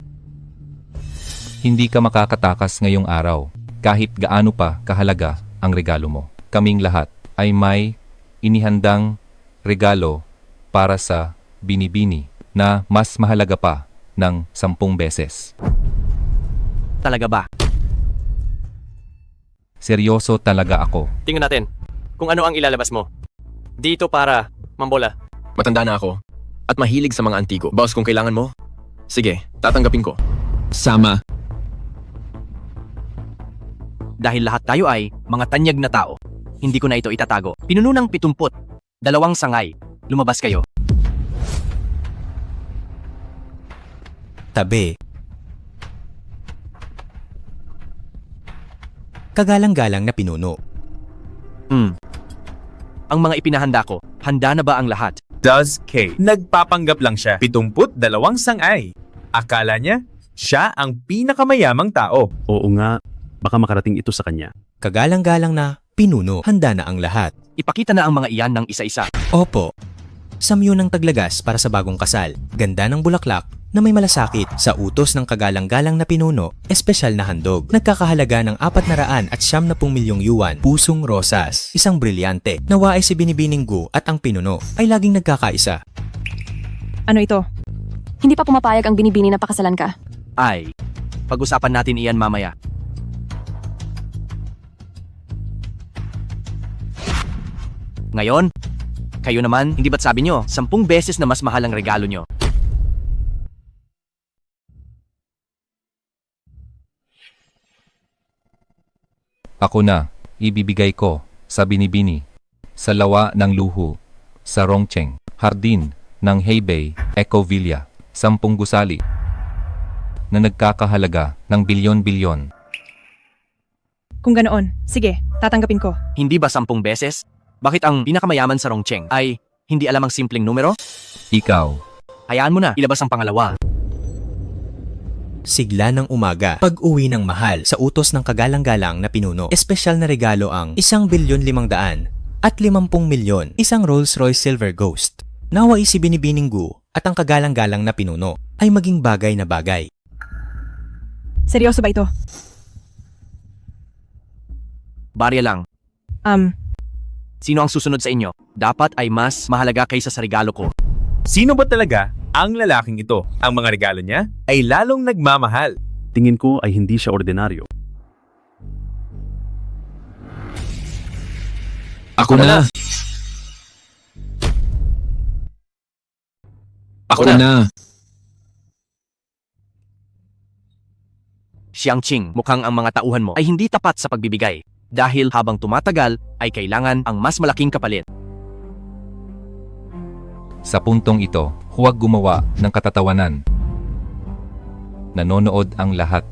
Hindi ka makakatakas ngayong araw kahit gaano pa kahalaga ang regalo mo. Kaming lahat ay may inihandang regalo para sa Binibini na mas mahalaga pa ng 10 beses. Talaga ba? Seryoso talaga ako. Tingnan natin kung ano ang ilalabas mo. Dito para mambola. Matanda na ako at mahilig sa mga antigo. Boss, kung kailangan mo, sige, tatanggapin ko. Sama. Dahil lahat tayo ay mga tanyag na tao, hindi ko na ito itatago. Pinuno ng 70, 2 sangay. Lumabas kayo. Tabi. Kagalang-galang na pinuno. Ang mga ipinahanda ko, handa na ba ang lahat? Does K. Nagpapanggap lang siya. 72 sangay. Akala niya, siya ang pinakamayamang tao. Oo nga, baka makarating ito sa kanya. Kagalang-galang na pinuno. Handa na ang lahat. Ipakita na ang mga iyan ng isa-isa. Opo. Samyo ng taglagas para sa bagong kasal. Ganda ng bulaklak na may malasakit. Sa utos ng kagalang-galang na pinuno, espesyal na handog. Nagkakahalaga ng 470 milyong yuan. Pusong rosas. Isang brilyante. Nawa ay si Binibining Gu at ang pinuno ay laging nagkakaisa. Ano ito? Hindi pa pumapayag ang Binibini na pakasalan ka. Ay, pag-usapan natin iyan mamaya. Ngayon, kayo naman, hindi ba't sabi nyo, 10 beses na mas mahal ang regalo nyo? Ako na, ibibigay ko sa Binibini, sa lawa ng luho, sa Rongcheng, hardin ng Hebei, Ecovilla, 10 gusali na nagkakahalaga ng bilyon-bilyon. Kung ganoon, sige, tatanggapin ko. Hindi ba 10 beses? Bakit ang pinakamayaman sa Rongcheng ay hindi alam ang simpleng numero? Ikaw. Hayaan mo na, ilabas ang pangalawa. Sigla ng umaga, pag-uwi ng mahal sa utos ng kagalang-galang na pinuno. Espesyal na regalo ang 1,500,000 at 50 milyon, isang Rolls-Royce Silver Ghost. Naway si Binibining Gu at ang kagalang-galang na pinuno ay maging bagay na bagay. Seryoso ba ito? Barya lang. Sino ang susunod sa inyo? Dapat ay mas mahalaga kaysa sa regalo ko. Sino ba talaga ang lalaking ito? Ang mga regalo niya ay lalong nagmamahal. Tingin ko ay hindi siya ordinaryo. Ako na. Ako na. Xiangqing, mukhang ang mga tauhan mo ay hindi tapat sa pagbibigay. Dahil habang tumatagal, ay kailangan ang mas malaking kapalit. Sa puntong ito, huwag gumawa ng katatawanan. Nanonood ang lahat.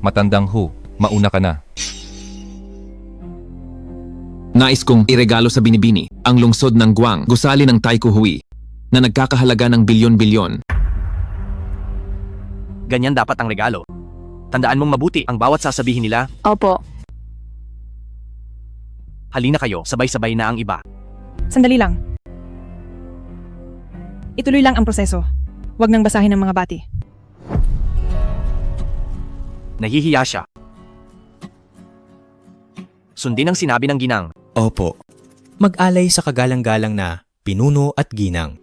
Matandang Hu, Mauna ka na. Nais kong iregalo sa binibini ang lungsod ng Guang, gusali ng Taiko Hui, na nagkakahalaga ng bilyon-bilyon. Ganyan dapat ang regalo. Tandaan mong mabuti ang bawat sasabihin nila. Opo. Halina kayo, sabay-sabay na ang iba. Sandali lang. Ituloy lang ang proseso. Huwag nang basahin ng mga bati. Nahihiya siya. Sundin ang sinabi ng ginang. Opo. Mag-alay sa kagalang-galang na pinuno at ginang.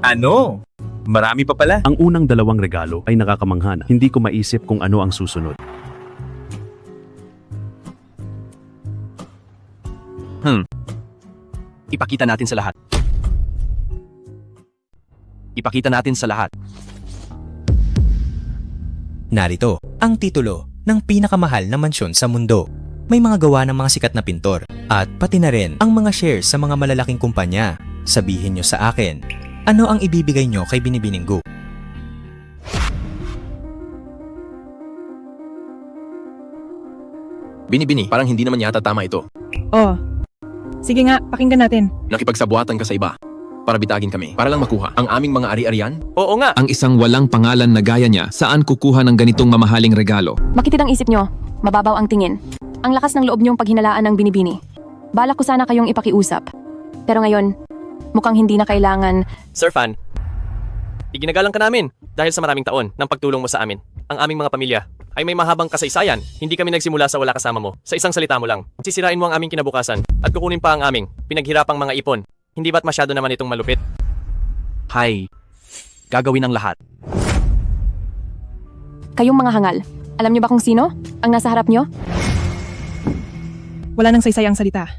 Ano? Marami pa pala. Ang unang dalawang regalo ay nakakamanghana. Hindi ko maisip kung ano ang susunod. Ipakita natin sa lahat. Ipakita natin sa lahat. Narito ang titulo ng pinakamahal na mansyon sa mundo. May mga gawa ng mga sikat na pintor at pati na rin ang mga shares sa mga malalaking kumpanya. Sabihin nyo sa akin, ano ang ibibigay nyo kay Binibining Gu? Binibini, parang hindi naman yata tama ito. Oh. Sige nga, pakinggan natin. Nakipagsabuatan ka sa iba para bitagin kami, para lang makuha ang aming mga ari-arian? Oo nga. Ang isang walang pangalan na gaya niya, saan kukuha ng ganitong mamahaling regalo? Makitid ang isip nyo. Mababaw ang tingin. Ang lakas ng loob niyong paghinalaan ng binibini. Balak ko sana kayong ipakiusap. Pero ngayon, mukhang hindi na kailangan. Sir Fan, iginagalang ka namin dahil sa maraming taon ng pagtulong mo sa amin. Ang aming mga pamilya ay may mahabang kasaysayan. Hindi kami nagsimula sa wala kasama mo. Sa isang salita mo lang, sisirain mo ang aming kinabukasan at kukunin pa ang aming pinaghirapang mga ipon. Hindi ba't masyado naman itong malupit? Hay, gagawin ang lahat. Kayong mga hangal, alam niyo ba kung sino ang nasa harap niyo? Wala nang saysay ang salita.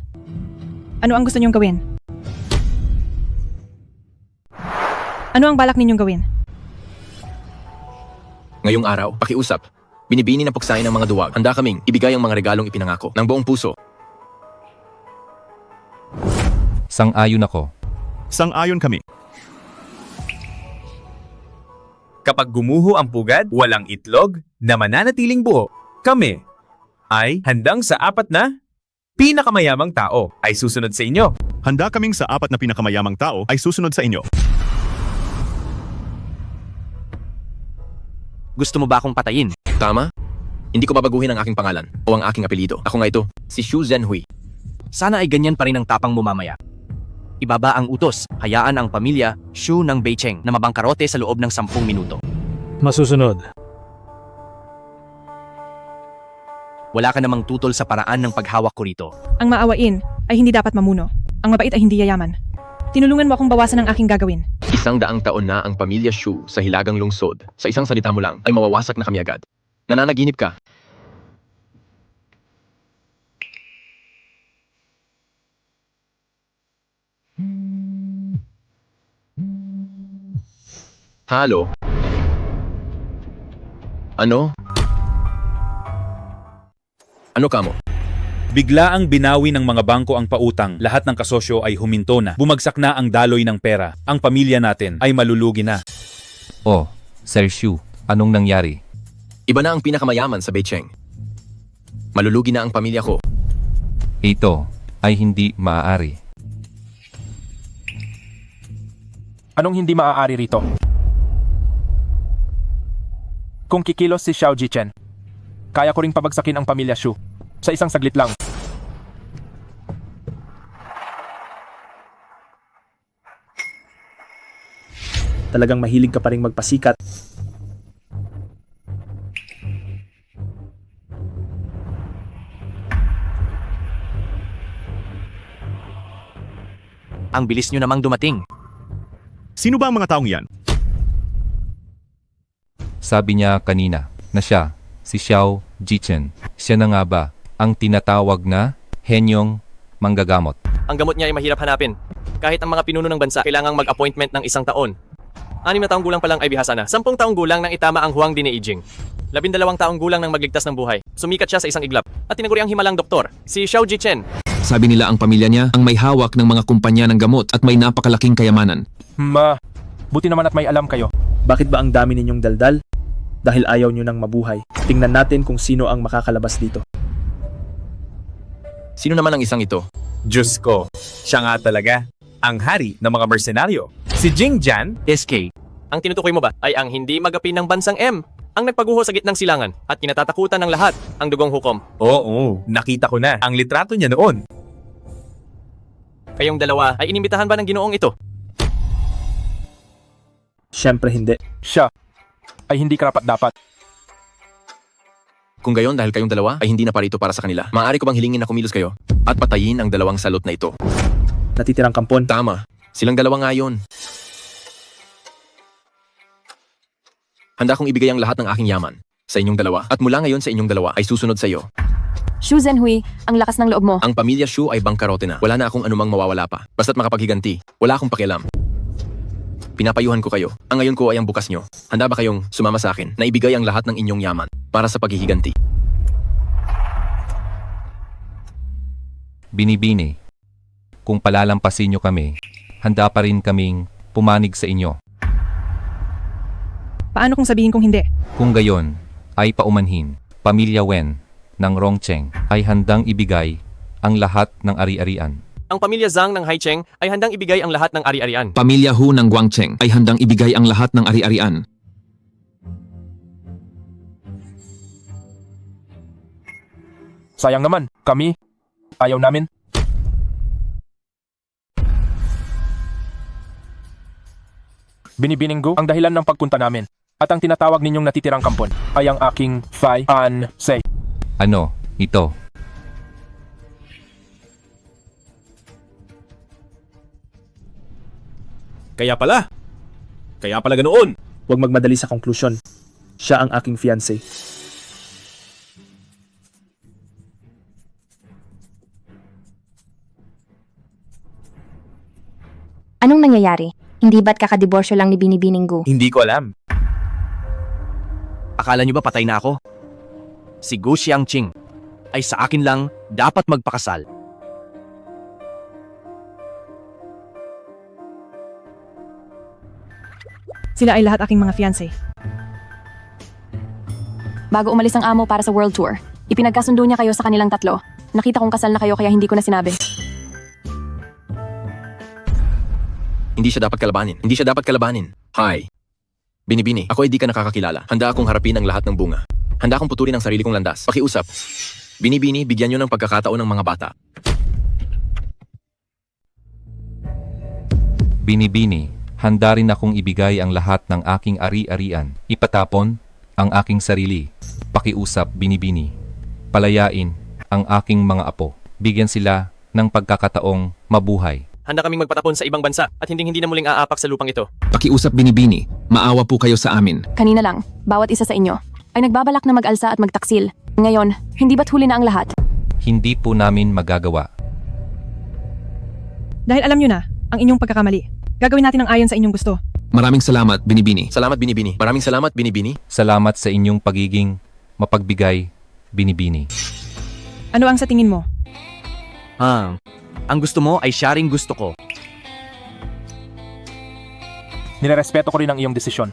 Ano ang gusto niyong gawin? Ano ang balak ninyong gawin? Ngayong araw, pakiusap. Binibini na puksain ng mga duwag. Handa kaming ibigay ang mga regalong ipinangako ng buong puso. Sang-ayon ako. Sang-ayon kami. Kapag gumuho ang pugad, walang itlog na mananatiling buo, kami ay handang sa apat na pinakamayamang tao ay susunod sa inyo. Handa kaming sa apat na pinakamayamang tao ay susunod sa inyo. Gusto mo ba akong patayin? Tama? Hindi ko babaguhin ang aking pangalan o ang aking apelido. Ako nga ito, si Xu Zhenhui. Sana ay ganyan pa rin ang tapang mo mamaya. Ibaba ang utos, hayaan ang pamilya Xu ng Beicheng na mabangkarote sa loob ng 10 minuto. Masusunod. Wala ka namang tutol sa paraan ng paghawak ko rito. Ang maawain ay hindi dapat mamuno. Ang mabait ay hindi yayaman. Tinulungan mo akong bawasan ang aking gagawin. 100 taon na ang pamilya Xu sa Hilagang Lungsod. Sa isang salita mo lang ay mawawasak na kami agad. Nananaginip ka. Halo? Ano? Ano kamo? Bigla ang binawi ng mga bangko ang pautang, lahat ng kasosyo ay huminto na. Bumagsak na ang daloy ng pera. Ang pamilya natin ay malulugi na. Oh, Sir Xu, anong nangyari? Iba na ang pinakamayaman sa Beicheng. Malulugi na ang pamilya ko. Ito ay hindi maaari. Anong hindi maaari rito? Kung kikilos si Xiao Jichen, kaya ko ring pabagsakin ang pamilya Xu. Sa isang saglit lang. Talagang mahilig ka pa rin magpasikat. Ang bilis nyo namang dumating. Sino ba ang mga taong yan? Sabi niya kanina na siya, si Xiao Jichen. Siya na nga ba ang tinatawag na henyong manggagamot? Ang gamot niya ay mahirap hanapin. Kahit ang mga pinuno ng bansa kailangang mag-appointment ng 1 taon. 6 na taong gulang pa lang ay bihasa na. 10 taong gulang nang itama ang Huang Dineijing. 12 taong gulang nang magligtas ng buhay. Sumikat siya sa isang iglap at tinaguri ang himalang doktor, si Xiao Jichen. Sabi nila ang pamilya niya ang may hawak ng mga kumpanya ng gamot at may napakalaking kayamanan. Buti naman at may alam kayo. Bakit ba ang dami ninyong daldal? dahil ayaw nyo nang mabuhay. Tingnan natin kung sino ang makakalabas dito. Sino naman ang isang ito? Diyos ko, siya nga talaga. Ang hari ng mga mersenaryo. Si Jing Jan. SK. Ang tinutukoy mo ba ay ang hindi magapi ng bansang M, ang nagpaguho sa gitnang silangan at kinatatakutan ng lahat, ang dugong hukom. Oo, nakita ko na ang litrato niya noon. Kayong dalawa ay inimbitahan ba ng ginoong ito? Siyempre hindi. Siya ay hindi karapat-dapat. Kung gayon dahil kayong dalawa ay hindi na parito para sa kanila, maaari ko bang hilingin na kumilos kayo at patayin ang dalawang salot na ito? Natitirang kampon. Tama. Silang dalawa nga yun. Handa kong ibigay ang lahat ng aking yaman sa inyong dalawa at mula ngayon sa inyong dalawa ay susunod sa iyo. Shu Zhenhui, ang lakas ng loob mo. Ang pamilya Shu ay bangkarote na. Wala na akong anumang mawawala pa. Basta't makapaghiganti. Wala akong pakialam. Pinapayuhan ko kayo. Ang ngayon ko ay ang bukas nyo. Handa ba kayong sumama sa akin na ibigay ang lahat ng inyong yaman para sa paghihiganti? Binibini. Kung palalampasin nyo kami, handa pa rin kaming pumanig sa inyo. Paano kung sabihin kong hindi? Kung gayon, ay paumanhin, Pamilya Wen ng Rongcheng ay handang ibigay ang lahat ng ari-arian. Ang pamilya Zhang ng Haicheng ay handang ibigay ang lahat ng ari-arian. Pamilya Hu ng Guangcheng ay handang ibigay ang lahat ng ari-arian. Sayang naman, kami ayaw namin. Binibining Gu ang dahilan ng pagpunta namin. At ang tinatawag ninyong natitirang kampon ay ang aking fiancé. Ano, ito? Kaya pala ganoon. Huwag magmadali sa konklusyon. Siya ang aking fiancé. Anong nangyayari? Hindi ba't kakadiborsyo lang ni Binibining Gu? Hindi ko alam. Akala nyo ba patay na ako? Si Gu Xiangqing ay sa akin lang dapat magpakasal. Sila ay lahat aking mga fiancé. Bago umalis ang amo para sa world tour, ipinagkasundo niya kayo sa kanilang tatlo. Nakita kong kasal na kayo kaya hindi ko na sinabi. Hindi siya dapat kalabanin. Hi. Binibini, ako ay di ka nakakakilala. Handa akong harapin ang lahat ng bunga. Handa akong puturin ang sarili kong landas. Pakiusap. Binibini, bigyan nyo ng pagkakataon ng mga bata. Binibini, handa rin akong ibigay ang lahat ng aking ari-arian. Ipatapon ang aking sarili. Pakiusap, Binibini. Palayain ang aking mga apo. Bigyan sila ng pagkakataong mabuhay. Handa kaming magpatapon sa ibang bansa at hindi na muling aapak sa lupang ito. Pakiusap, Binibini. Maawa po kayo sa amin. Kanina lang, bawat isa sa inyo ay nagbabalak na mag-alsa at magtaksil. Ngayon, hindi ba't huli na ang lahat? Hindi po namin magagawa. Dahil alam nyo na ang inyong pagkakamali, gagawin natin ang ayon sa inyong gusto. Maraming salamat, Binibini. Salamat, Binibini. Maraming salamat, Binibini. Salamat sa inyong pagiging mapagbigay, Binibini. Ano ang sa tingin mo? Ang gusto mo ay siya ring gusto ko. Nirerespeto ko rin ang iyong desisyon.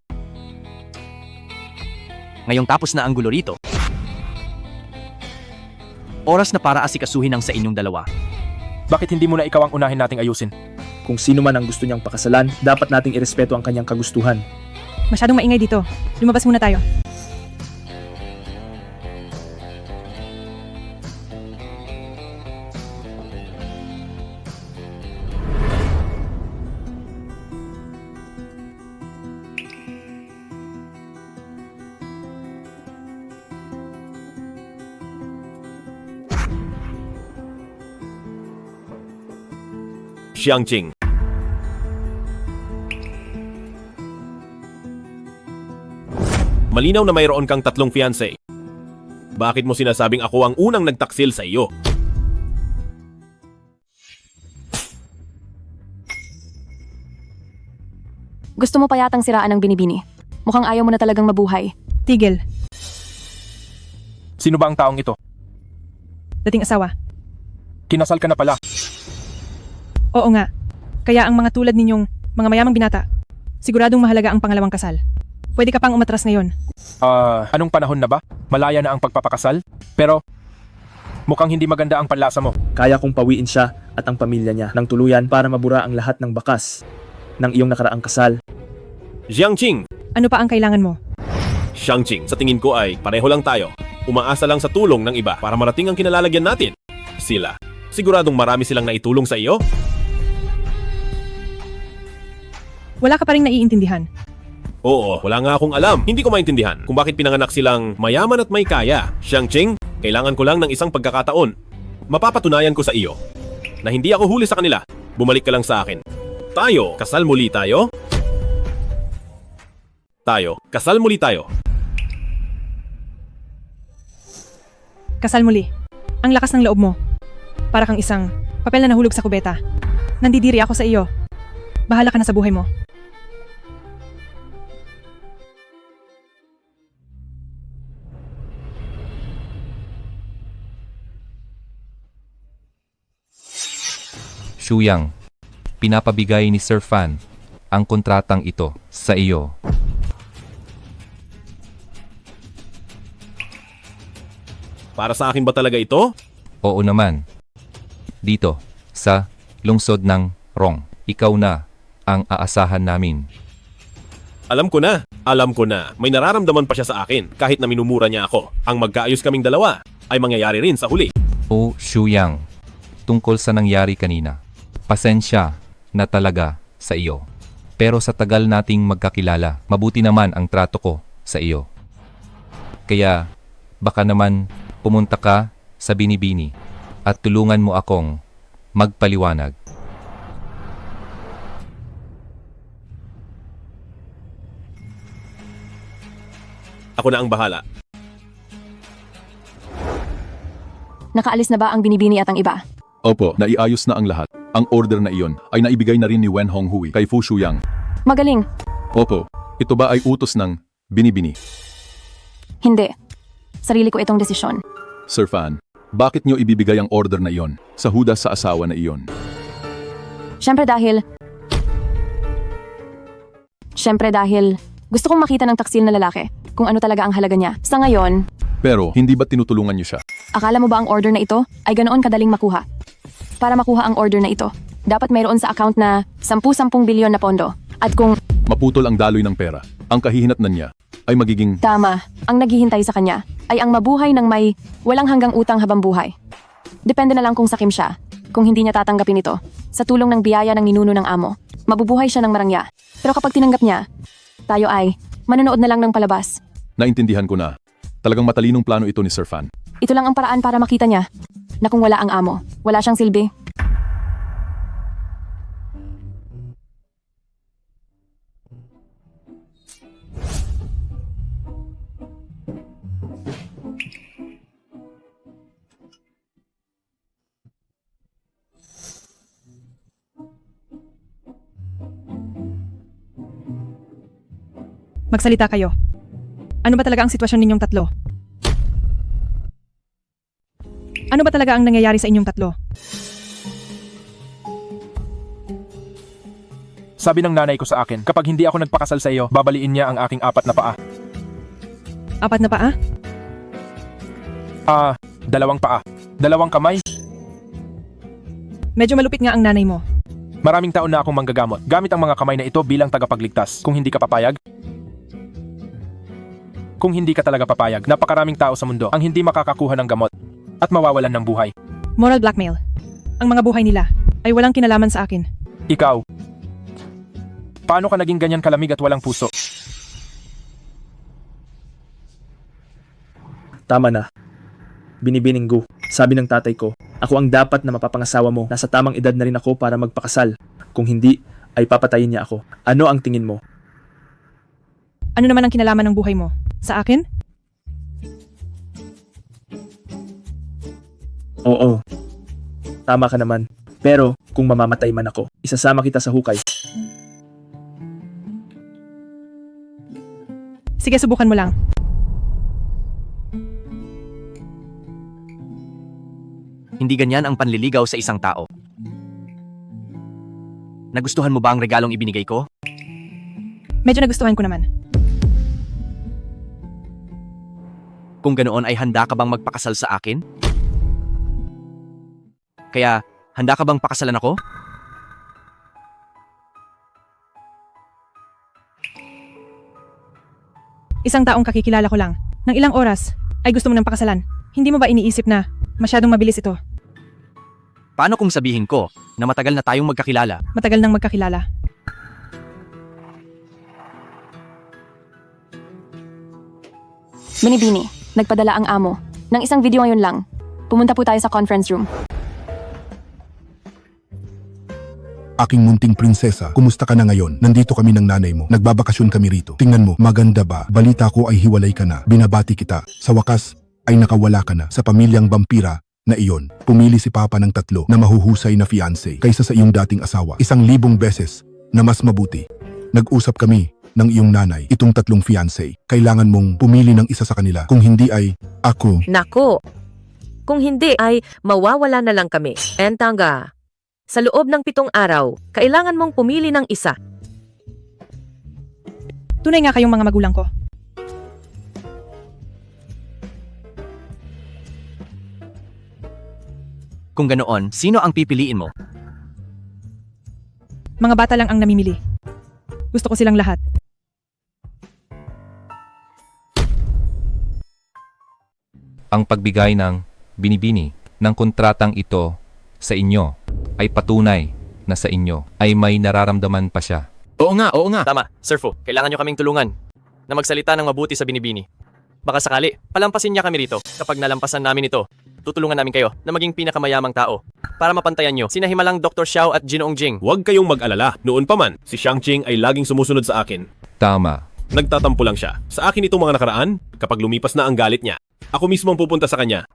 Ngayong tapos na ang gulo rito. Oras na para asikasuhin ang sa inyong dalawa. Bakit hindi mo na ikaw ang unahin nating ayusin? Kung sino man ang gusto niyang pakasalan, dapat nating irespeto ang kanyang kagustuhan. Masyadong maingay dito. Lumabas muna tayo. Xiangqing. Malinaw na mayroon kang tatlong fiancé. Bakit mo sinasabing ako ang unang nagtaksil sa iyo? Gusto mo pa yatang siraan ang Binibini. Mukhang ayaw mo na talagang mabuhay. Tigil. Sino ba ang taong ito? Dating asawa. Kinasal ka na pala. Oo nga. Kaya ang mga tulad ninyong mga mayamang binata, siguradong mahalaga ang pangalawang kasal. Pwede ka pang umatras ngayon. Anong panahon na ba? Malaya na ang pagpapakasal? Pero, mukhang hindi maganda ang panlasa mo. Kaya kong pawiin siya at ang pamilya niya ng tuluyan para mabura ang lahat ng bakas ng iyong nakaraang kasal. Jiangqing! Ano pa ang kailangan mo? Xiangqing, sa tingin ko ay pareho lang tayo. Umaasa lang sa tulong ng iba para marating ang kinalalagyan natin. Sila. Siguradong marami silang naitulong sa iyo? Wala ka pa rin naiintindihan. Oo, wala nga akong alam. Hindi ko maintindihan kung bakit pinanganak silang mayaman at may kaya. Xiangqing, kailangan ko lang ng isang pagkakataon. Mapapatunayan ko sa iyo na hindi ako huli sa kanila. Bumalik ka lang sa akin. Tayo, kasal muli tayo? Kasal muli tayo. Kasal muli. Ang lakas ng loob mo. Para kang isang papel na nahulog sa kubeta. Nandidiri ako sa iyo. Bahala ka na sa buhay mo. Shuyang, pinapabigay ni Sir Fan ang kontratang ito sa iyo. Para sa akin ba talaga ito? Oo naman. Dito, sa lungsod ng Rong, ikaw na ang aasahan namin. Alam ko na. May nararamdaman pa siya sa akin kahit na minumura niya ako. Ang magkaayos kaming dalawa ay mangyayari rin sa huli. O Shuyang, tungkol sa nangyari kanina. Pasensya na talaga sa iyo. Pero sa tagal nating magkakilala, mabuti naman ang trato ko sa iyo. Kaya baka naman pumunta ka sa Binibini at tulungan mo akong magpaliwanag. Ako na ang bahala. Nakaalis na ba ang Binibini at ang iba? Opo, naiayos na ang lahat. Ang order na iyon ay naibigay na rin ni Wen Honghui kay Fu Shuyang. Magaling. Opo, ito ba ay utos ng Binibini? Hindi. Sarili ko itong desisyon. Sir Fan, bakit nyo ibibigay ang order na iyon sa hudas sa asawa na iyon? Siyempre dahil gusto kong makita ng taksil na lalaki kung ano talaga ang halaga niya. Sa ngayon, Pero hindi ba tinutulungan nyo siya? akala mo ba ang order na ito ay ganoon kadaling makuha? Para makuha ang order na ito, dapat mayroon sa account na 10 bilyon na pondo. At kung Maputol ang daloy ng pera. Ang kahihinatnan niya ay magiging tama, ang naghihintay sa kanya ay ang mabuhay ng may walang hanggang utang habang buhay. Depende na lang kung sakim siya. Kung hindi niya tatanggapin ito, sa tulong ng biyaya ng ninuno ng amo, mabubuhay siya ng marangya. Pero kapag tinanggap niya, tayo ay manonood na lang ng palabas. naintindihan ko na. Talagang matalinong plano ito ni Sir Fan. Ito lang ang paraan para makita niya na kung wala ang amo, wala siyang silbi. Magsalita kayo. Ano ba talaga ang sitwasyon ninyong tatlo? Ano ba talaga ang nangyayari sa inyong tatlo? Sabi ng nanay ko sa akin, kapag hindi ako nagpakasal sa iyo, babaliin niya ang aking 4 na paa. 4 na paa? 2 paa. 2 kamay. Medyo malupit nga ang nanay mo. Maraming taon na akong manggagamot. Gamit ang mga kamay na ito bilang tagapagligtas. Kung hindi ka papayag, kung hindi ka talaga papayag, napakaraming tao sa mundo ang hindi makakakuha ng gamot at mawawalan ng buhay. Moral blackmail. Ang mga buhay nila ay walang kinalaman sa akin. Ikaw, paano ka naging ganyan kalamig at walang puso? Tama na. Binibining Gu. Sabi ng tatay ko, ako ang dapat na mapapangasawa mo. Nasa tamang edad na rin ako para magpakasal. Kung hindi, ay papatayin niya ako. Ano ang tingin mo? Ano naman ang kinalaman ng buhay mo? Sa akin? Oo. Tama ka naman. Pero kung mamamatay man ako, isasama kita sa hukay. Sige, subukan mo lang. Hindi ganyan ang panliligaw sa isang tao. Nagustuhan mo ba ang regalong ibinigay ko? Medyo nagustuhan ko naman. Kung ganoon ay handa ka bang magpakasal sa akin? Kaya, handa ka bang pakasalan ako? Isang taong kakikilala ko lang. Nang ilang oras ay gusto mo ng pakasalan. Hindi mo ba iniisip na masyadong mabilis ito? Paano kung sabihin ko na matagal na tayong magkakilala? Matagal nang magkakilala. Binibini, nagpadala ang amo. Ng isang video ngayon lang. Pumunta po tayo sa conference room. Aking munting prinsesa, kumusta ka na ngayon? Nandito kami ng nanay mo. Nagbabakasyon kami rito. Tingnan mo, maganda ba? Balita ko ay hiwalay ka na. Binabati kita. Sa wakas, ay nakawala ka na sa pamilyang vampira na iyon. Pumili si Papa ng 3 na mahuhusay na fiancé kaysa sa iyong dating asawa. 1,000 beses na mas mabuti. Nag-usap kami ng iyong nanay, itong 3 fiancé. Kailangan mong pumili ng isa sa kanila. Kung hindi ay ako. Nako, kung hindi ay mawawala na lang kami. Entanga. Sa loob ng 7 araw, kailangan mong pumili ng isa. Tunay nga kayong mga magulang ko. Kung ganoon, sino ang pipiliin mo? Mga bata lang ang namimili. Gusto ko silang lahat. Ang pagbigay ng binibini ng kontratang ito sa inyo ay patunay na sa inyo ay may nararamdaman pa siya. Oo nga, oo nga. Tama, Sir Fu, kailangan nyo kaming tulungan na magsalita ng mabuti sa binibini. Baka sakali, palampasin niya kami rito. Kapag nalampasan namin ito, tutulungan namin kayo na maging pinakamayamang tao para mapantayan nyo sina himalang Dr. Xiao at Jinoong Jing. Huwag kayong mag-alala. Noon pa man, si Shang-Ching ay laging sumusunod sa akin. Tama. Nagtatampo lang siya. Sa akin itong mga nakaraan, kapag lumipas na ang galit niya, ako mismo ang pupunta sa kanya.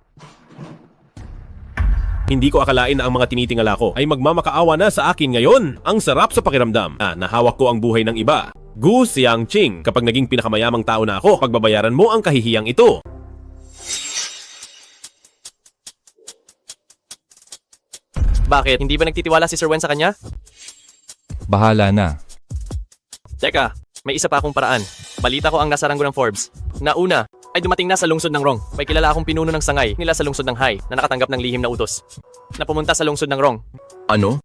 Hindi ko akalain na ang mga tinitingala ko ay magmamakaawa na sa akin ngayon. Ang sarap sa pakiramdam na nahawak ko ang buhay ng iba. Gu Xiangqing, kapag naging pinakamayamang tao na ako, pagbabayaran mo ang kahihiyang ito. Bakit? Hindi ba nagtitiwala si Sir Wen sa kanya? Bahala na. Teka, may isa pa akong paraan. Balita ko ang nasa ranggo ng Forbes. Na una, ay dumating na sa lungsod ng Rong. May kilala akong pinuno ng sangay nila sa lungsod ng Hai na nakatanggap ng lihim na utos. Na pumunta sa lungsod ng Rong. Ano?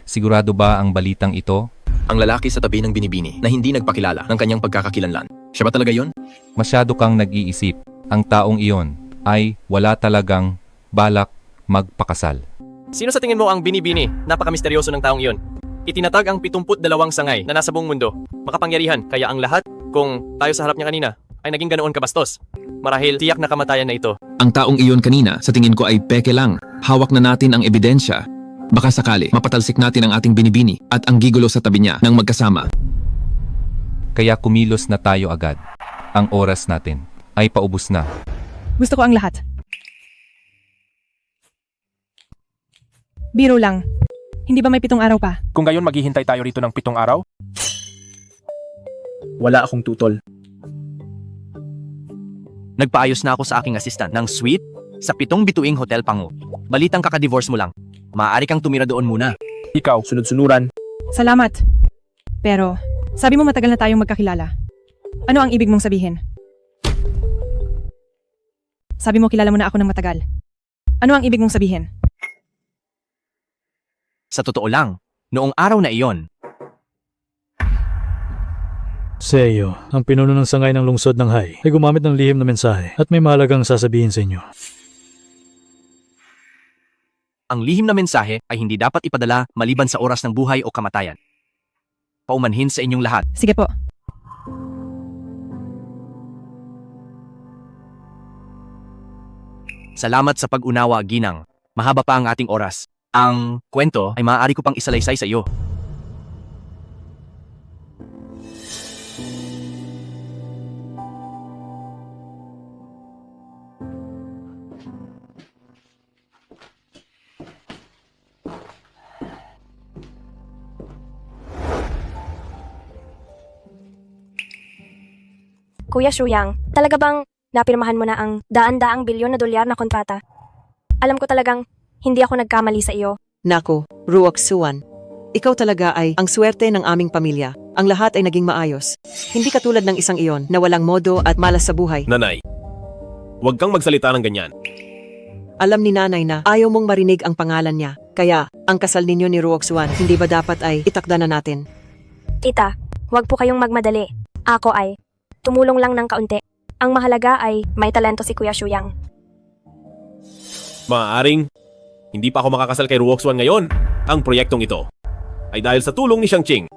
Sigurado ba ang balitang ito? Ang lalaki sa tabi ng binibini na hindi nagpakilala ng kanyang pagkakakilanlan. Siya ba talaga yon? Masyado kang nag-iisip. Ang taong iyon ay wala talagang balak magpakasal. Sino sa tingin mo ang binibini? Napaka-misteryoso ng taong iyon. Itinatag ang 72 sangay na nasa buong mundo. Makapangyarihan, kaya ang lahat, kung tayo sa harap niya kanina, ay naging ganoon kabastos. Marahil tiyak na kamatayan na ito. Ang taong iyon kanina, sa tingin ko ay peke lang. Hawak na natin ang ebidensya. Baka sakali, mapatalsik natin ang ating binibini at ang gigulo sa tabi niya ng magkasama. Kaya kumilos na tayo agad. Ang oras natin ay paubos na. Gusto ko ang lahat. Biro lang. Hindi ba may 7 araw pa? Kung gayon maghihintay tayo rito ng 7 araw? Wala akong tutol. Nagpaayos na ako sa aking assistant ng suite sa 7 bituing hotel Pangu. Balitang kakadivorce mo lang. Maaari kang tumira doon muna. Ikaw, sunod-sunuran. Salamat. Pero, sabi mo matagal na tayong magkakilala. Ano ang ibig mong sabihin? Sabi mo kilala mo na ako ng matagal. Ano ang ibig mong sabihin? Sa totoo lang, noong araw na iyon, Seiyo, ang pinuno ng sangay ng lungsod ng Hai, ay gumamit ng lihim na mensahe at may mahalagang sasabihin sa inyo. ang lihim na mensahe ay hindi dapat ipadala maliban sa oras ng buhay o kamatayan. Paumanhin sa inyong lahat. Sige po. Salamat sa pag-unawa, Ginang. Mahaba pa ang ating oras. Ang kwento ay maaari ko pang isalaysay sa iyo. Kuya Shuyang, talaga bang napirmahan mo na ang daan-daang bilyon na dolyar na kontrata? Alam ko talagang hindi ako nagkamali sa iyo. Nako, Ruok Suwan. Ikaw talaga ay ang swerte ng aming pamilya. Ang lahat ay naging maayos. Hindi katulad ng isang iyon na walang modo at malas sa buhay. Nanay, huwag kang magsalita ng ganyan. Alam ni nanay na ayaw mong marinig ang pangalan niya. Kaya, ang kasal ninyo ni Ruoxuan, hindi ba dapat ay itakda na natin? Tita, huwag po kayong magmadali. Ako ay tumulong lang ng kaunti. Ang mahalaga ay may talento si Kuya Shuyang. Maaaring, hindi pa ako makakasal kay Ruoxuan ngayon. Ang proyektong ito ay dahil sa tulong ni Xiangqing.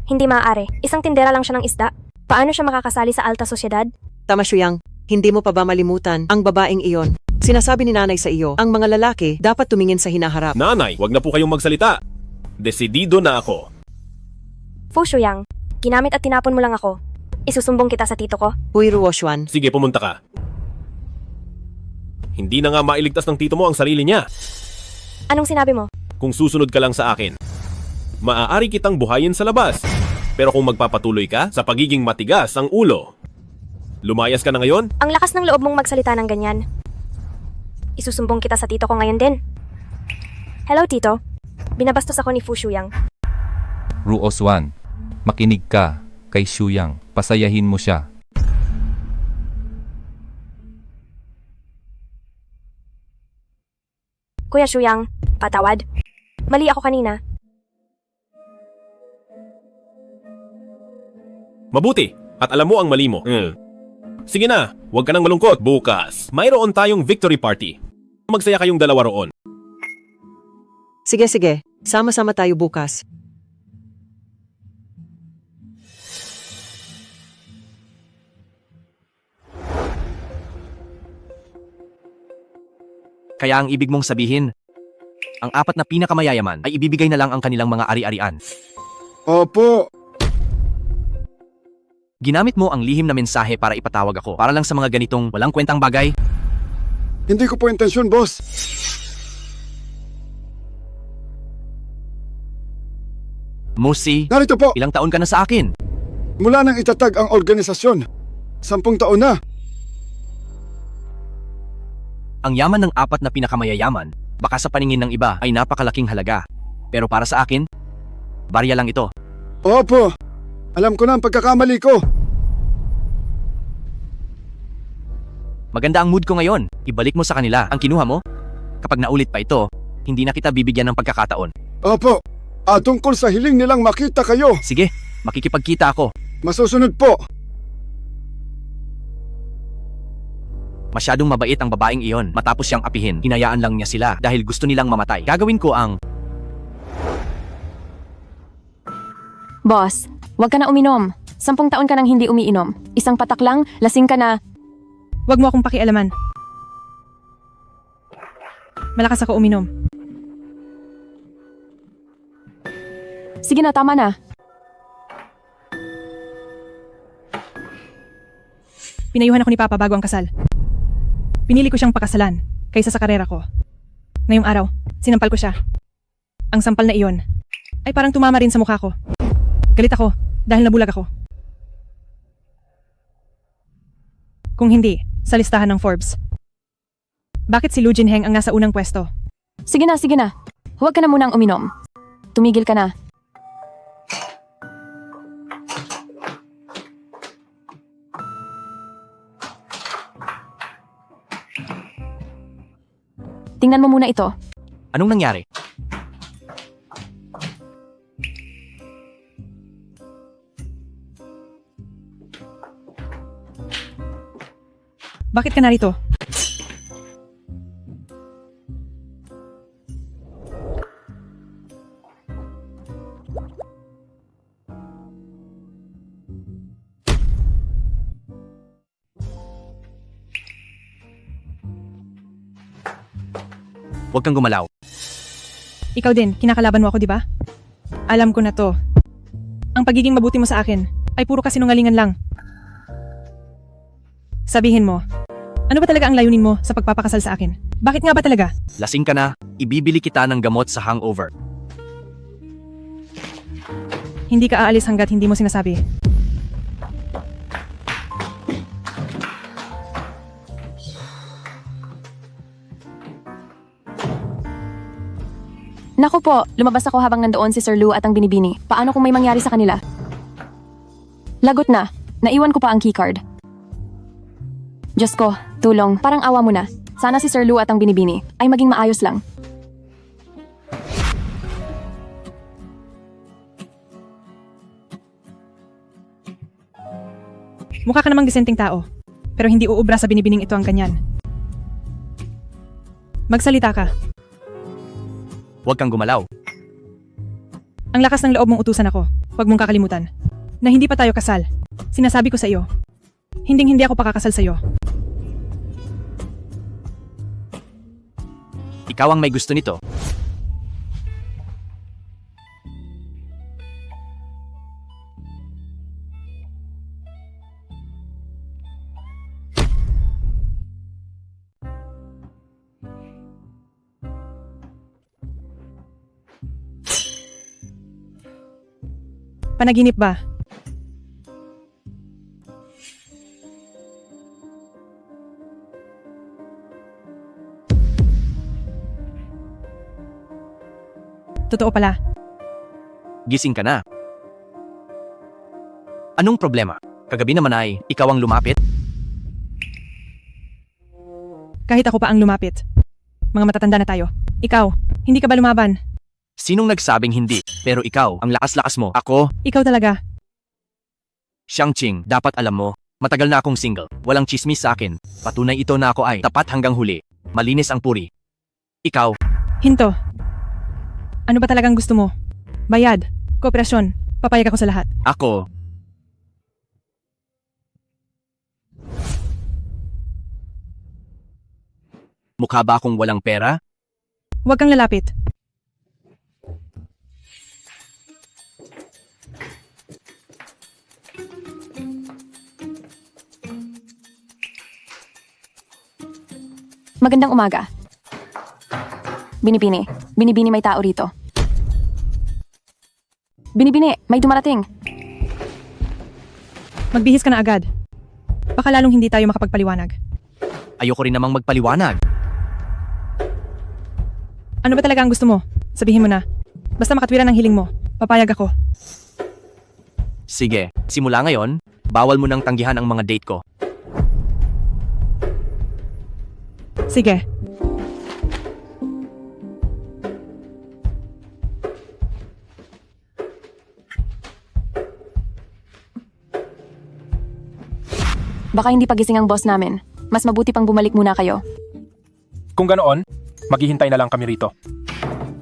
Hindi maaari. Isang tindera lang siya ng isda. Paano siya makakasali sa alta sosyedad? Tama, Shuyang. Hindi mo pa ba malimutan ang babaeng iyon? Sinasabi ni nanay sa iyo, ang mga lalaki dapat tumingin sa hinaharap. Nanay, wag na po kayong magsalita. Desidido na ako. Fu Shuyang, ginamit at tinapon mo lang ako. Isusumbong kita sa tito ko. Huy Ruoxuan. Sige, pumunta ka. Hindi na nga mailigtas ng tito mo ang sarili niya. Anong sinabi mo? Kung susunod ka lang sa akin, maaari kitang buhayin sa labas. Pero kung magpapatuloy ka sa pagiging matigas ang ulo, lumayas ka na ngayon? Ang lakas ng loob mong magsalita ng ganyan. Isusumbong kita sa tito ko ngayon din. Hello, tito. Binabastos ako ni Fu Shuyang. Ruoswan, makinig ka kay Shuyang. Pasayahin mo siya. Kuya Shuyang, patawad. Mali ako kanina. Mabuti, at alam mo ang mali mo. Sige na, huwag ka nang malungkot. Bukas, mayroon tayong victory party. Magsaya kayong dalawa roon. Sige, sige. Sama-sama tayo bukas. Kaya ang ibig mong sabihin, ang apat na pinakamayayaman ay ibibigay na lang ang kanilang mga ari-arian. Opo. Ginamit mo ang lihim na mensahe para ipatawag ako. Para lang sa mga ganitong walang kwentang bagay. Hindi ko po intensyon, boss. Musi, narito po. Ilang taon ka na sa akin? Mula nang itatag ang organisasyon, 10 taon na. Ang yaman ng apat na pinakamayayaman, baka sa paningin ng iba ay napakalaking halaga. Pero para sa akin, barya lang ito. Opo. Alam ko na ang pagkakamali ko. Maganda ang mood ko ngayon. Ibalik mo sa kanila ang kinuha mo. Kapag naulit pa ito, hindi na kita bibigyan ng pagkakataon. Opo. Tungkol sa hiling nilang makita kayo. Sige, makikipagkita ako. Masusunod po. Masyadong mabait ang babaeng iyon. Matapos siyang apihin, hinayaan lang niya sila dahil gusto nilang mamatay. Gagawin ko ang... Boss, huwag ka na uminom. 10 taon ka nang hindi umiinom. Isang patak lang, lasing ka na. Huwag mo akong pakialaman. Malakas ako uminom. Sige na, tama na. Pinayuhan ako ni Papa bago ang kasal. Pinili ko siyang pakasalan kaysa sa karera ko. Ngayong araw, sinampal ko siya. Ang sampal na iyon ay parang tumama rin sa mukha ko. Galit ako dahil nabulag ako. Kung hindi, sa listahan ng Forbes. Bakit si Lu Jinheng ang nasa unang pwesto? Sige na, sige na. Huwag ka na munang uminom. Tumigil ka na. Tingnan mo muna ito. Anong nangyari? Bakit ka narito? Huwag kang gumalaw. Ikaw din, kinakalaban mo ako, di ba? Alam ko na to. Ang pagiging mabuti mo sa akin ay puro kasinungalingan lang. Sabihin mo, ano ba talaga ang layunin mo sa pagpapakasal sa akin? Bakit nga ba talaga? Lasing ka na, ibibili kita ng gamot sa hangover. Hindi ka aalis hanggat hindi mo sinasabi. Naku po, lumabas ako habang nandoon si Sir Lou at ang binibini. Paano kung may mangyari sa kanila? Lagot na. Naiwan ko pa ang keycard. Diyos ko, tulong. Parang awa mo na. Sana si Sir Lou at ang binibini ay maging maayos lang. Mukha ka namang disenteng tao. Pero hindi uubra sa binibining ito ang ganyan. Magsalita ka. Huwag kang gumalaw. Ang lakas ng loob mong utusan ako. Huwag mong kakalimutan. Na hindi pa tayo kasal. Sinasabi ko sa iyo. Hinding-hindi ako pakakasal sa iyo. Ikaw ang may gusto nito. Panaginip ba? Totoo pala. Gising ka na. Anong problema? Kagabi naman ay ikaw ang lumapit? Kahit ako pa ang lumapit. Mga matatanda na tayo. Ikaw, hindi ka ba lumaban? Sinong nagsabing hindi? Pero ikaw, ang lakas-lakas mo. Ako, Ikaw talaga. Xiangqing, dapat alam mo, matagal na akong single. Walang chismis sa akin. Patunay ito na ako ay tapat hanggang huli. Malinis ang puri. Ikaw, Hinto. Ano ba talagang gusto mo? Bayad, kooperasyon, papayag ako sa lahat. ako, mukha ba akong walang pera? Huwag kang lalapit. Magandang umaga. Binibini. Binibini, may tao rito. Binibini, may dumarating. Magbihis ka na agad. Baka lalong hindi tayo makapagpaliwanag. Ayoko rin namang magpaliwanag. Ano ba talaga ang gusto mo? Sabihin mo na. Basta makatwiran ang hiling mo. Papayag ako. Sige, simula ngayon, bawal mo nang tanggihan ang mga date ko. Sige. Baka hindi pagising ang boss namin. Mas mabuti pang bumalik muna kayo. Kung ganoon, maghihintay na lang kami rito.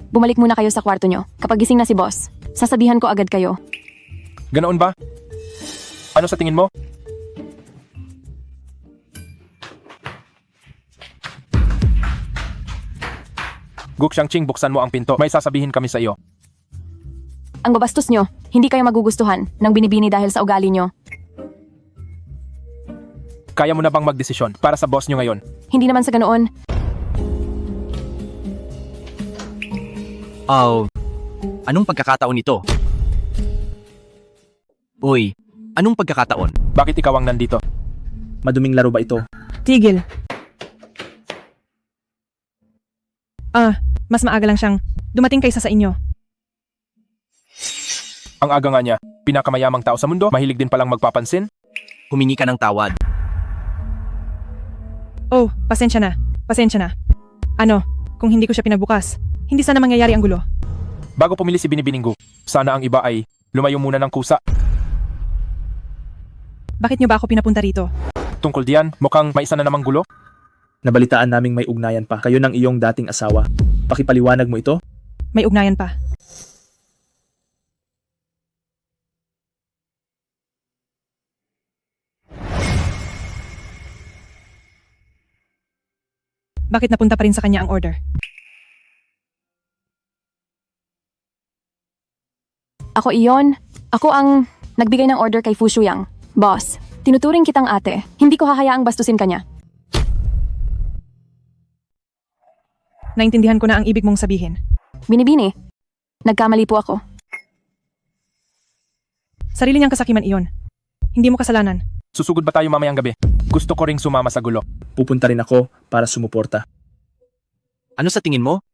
Bumalik muna kayo sa kwarto nyo. Kapag gising na si boss, sasabihan ko agad kayo. Ganoon ba? Ano sa tingin mo? Guk Xiangqing, buksan mo ang pinto. May sasabihin kami sa iyo. Ang babastos nyo, hindi kayo magugustuhan ng binibini dahil sa ugali nyo. Kaya mo na bang magdesisyon para sa boss nyo ngayon? Hindi naman sa ganoon. Oh, anong pagkakataon ito? Uy, anong pagkakataon? Bakit ikaw ang nandito? Maduming laro ba ito? Tigil. Mas maaga lang siyang dumating kaysa sa inyo. Ang aga nga niya, pinakamayamang tao sa mundo, mahilig din palang magpapansin. Humingi ka ng tawad. Oh, pasensya na. Pasensya na. Ano, kung hindi ko siya pinagbukas, hindi sana mangyayari ang gulo. Bago pumili si Binibining Gu, sana ang iba ay lumayo muna ng kusa. Bakit niyo ba ako pinapunta rito? Tungkol diyan, mukhang may isa na namang gulo. Nabalitaan naming may ugnayan pa. Kayo ng iyong dating asawa. Pakipaliwanag mo ito? May ugnayan pa. Bakit napunta pa rin sa kanya ang order? Ako iyon. Ako ang nagbigay ng order kay Fu Shuyang. Boss, tinuturing kitang ate. Hindi ko hahayaang bastusin kanya. Naintindihan ko na ang ibig mong sabihin. Binibini, nagkamali po ako. Sarili niyang kasakiman iyon. Hindi mo kasalanan. Susugod ba tayo mamayang gabi? Gusto ko ring sumama sa gulo. Pupunta rin ako para sumuporta. Ano sa tingin mo?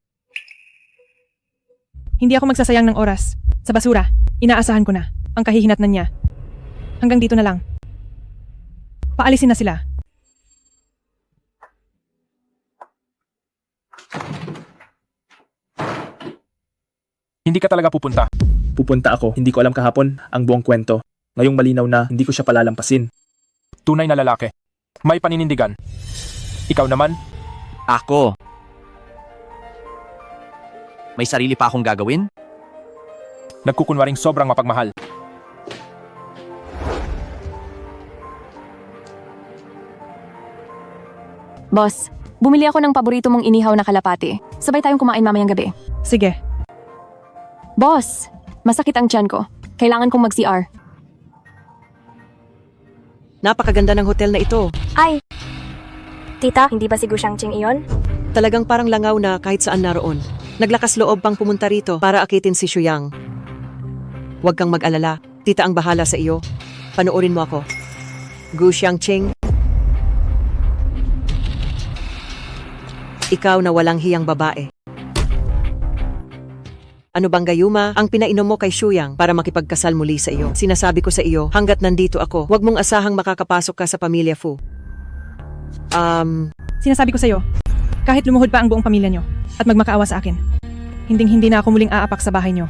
Hindi ako magsasayang ng oras. Sa basura, inaasahan ko na ang kahihinatnan niya. Hanggang dito na lang. Paalisin na sila. Hindi ka talaga pupunta. Pupunta ako, hindi ko alam kahapon ang buong kwento. Ngayong malinaw na hindi ko siya palalampasin. Tunay na lalaki. May paninindigan. Ikaw naman, Ako. May sarili pa akong gagawin? nagkukunwaring sobrang mapagmahal. Boss, bumili ako ng paborito mong inihaw na kalapati. Sabay tayong kumain mamayang gabi. Sige. Boss, masakit ang tiyan ko. Kailangan kong mag-CR. Napakaganda ng hotel na ito. Ay! Tita, hindi ba si Gu Shangqing iyon? Talagang parang langaw na kahit saan naroon. Naglakas loob pang pumunta rito para akitin si Shuyang. Huwag kang mag-alala. Tita ang bahala sa iyo. Panoorin mo ako. Gu Shangqing. Ikaw na walang hiyang babae. Ano bang gayuma ang pinainom mo kay Shuyang para makipagkasal muli sa iyo? Sinasabi ko sa iyo, hanggat nandito ako, huwag mong asahang makakapasok ka sa pamilya Fu. Sinasabi ko sa'yo, kahit lumuhod pa ang buong pamilya nyo at magmakaawa sa akin, hinding-hindi na ako muling aapak sa bahay nyo.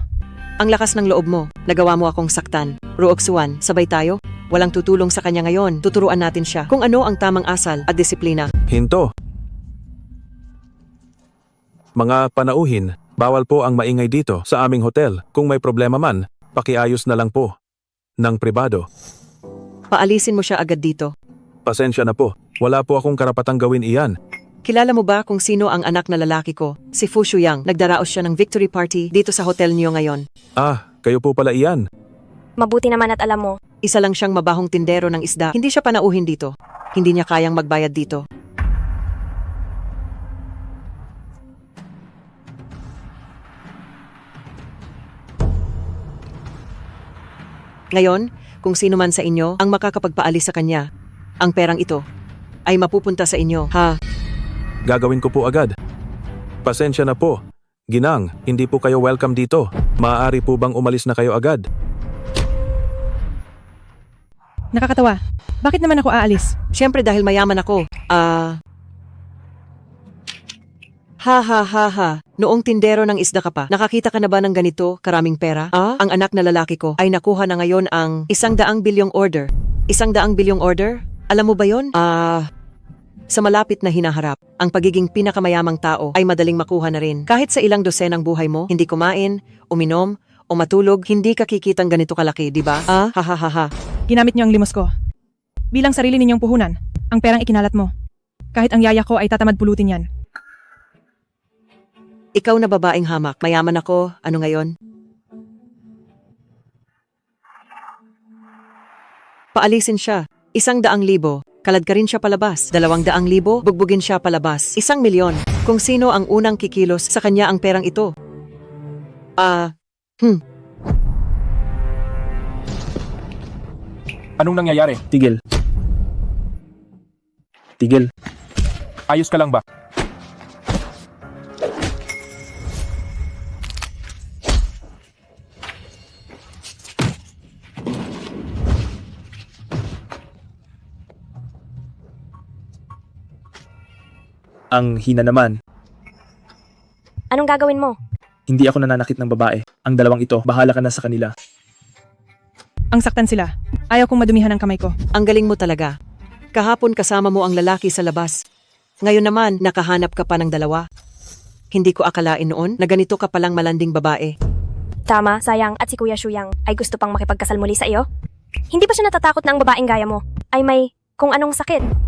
Ang lakas ng loob mo, nagawa mo akong saktan. Ruoksuan, sabay tayo? Walang tutulong sa kanya ngayon, tuturuan natin siya kung ano ang tamang asal at disiplina. Hinto. Mga panauhin, bawal po ang maingay dito sa aming hotel. Kung may problema man, pakiayos na lang po. Ng pribado. Paalisin mo siya agad dito. Pasensya na po. Wala po akong karapatang gawin iyan. Kilala mo ba kung sino ang anak na lalaki ko? Si Fu Shuyang. Nagdaraos siya ng victory party dito sa hotel niyo ngayon. Ah, kayo po pala iyan. Mabuti naman at alam mo. Isa lang siyang mabahong tindero ng isda. Hindi siya panauhin dito. Hindi niya kayang magbayad dito. Ngayon, kung sino man sa inyo ang makakapagpaalis sa kanya, ang perang ito ay mapupunta sa inyo, ha? Gagawin ko po agad. Pasensya na po. Ginang, hindi po kayo welcome dito. Maaari po bang umalis na kayo agad? Nakakatawa. Bakit naman ako aalis? Siyempre dahil mayaman ako. Ha. Noong tindero ng isda ka pa, nakakita ka na ba ng ganito karaming pera? Ang anak na lalaki ko ay nakuha na ngayon ang 100 bilyong order. 100 bilyong order? Alam mo ba yon? Sa malapit na hinaharap, ang pagiging pinakamayamang tao ay madaling makuha na rin. Kahit sa ilang dosenang buhay mo, hindi kumain, uminom, o matulog, hindi ka kikitang ganito kalaki, di ba? Ha. Ginamit niyo ang limos ko. Bilang sarili ninyong puhunan, ang perang ikinalat mo. Kahit ang yaya ko ay tatamad pulutin yan. Ikaw na babaeng hamak, mayaman ako, ano ngayon? Paalisin siya. 100,000. Kalad ka rin siya palabas. 200,000. Bugbugin siya palabas. 1,000,000. Kung sino ang unang kikilos sa kanya ang perang ito. Anong nangyayari? Tigil. Ayos ka lang ba? Ang hina naman. Anong gagawin mo? Hindi ako nananakit ng babae. Ang dalawang ito, bahala ka na sa kanila. Ang saktan sila. Ayaw kong madumihan ang kamay ko. Ang galing mo talaga. Kahapon kasama mo ang lalaki sa labas. Ngayon naman, nakahanap ka pa ng dalawa. Hindi ko akalain noon na ganito ka palang malanding babae. Tama, sayang at si Kuya Shuyang ay gusto pang makipagkasal muli sa iyo? Hindi ba siya natatakot na ang babaeng gaya mo ay may kung anong sakit?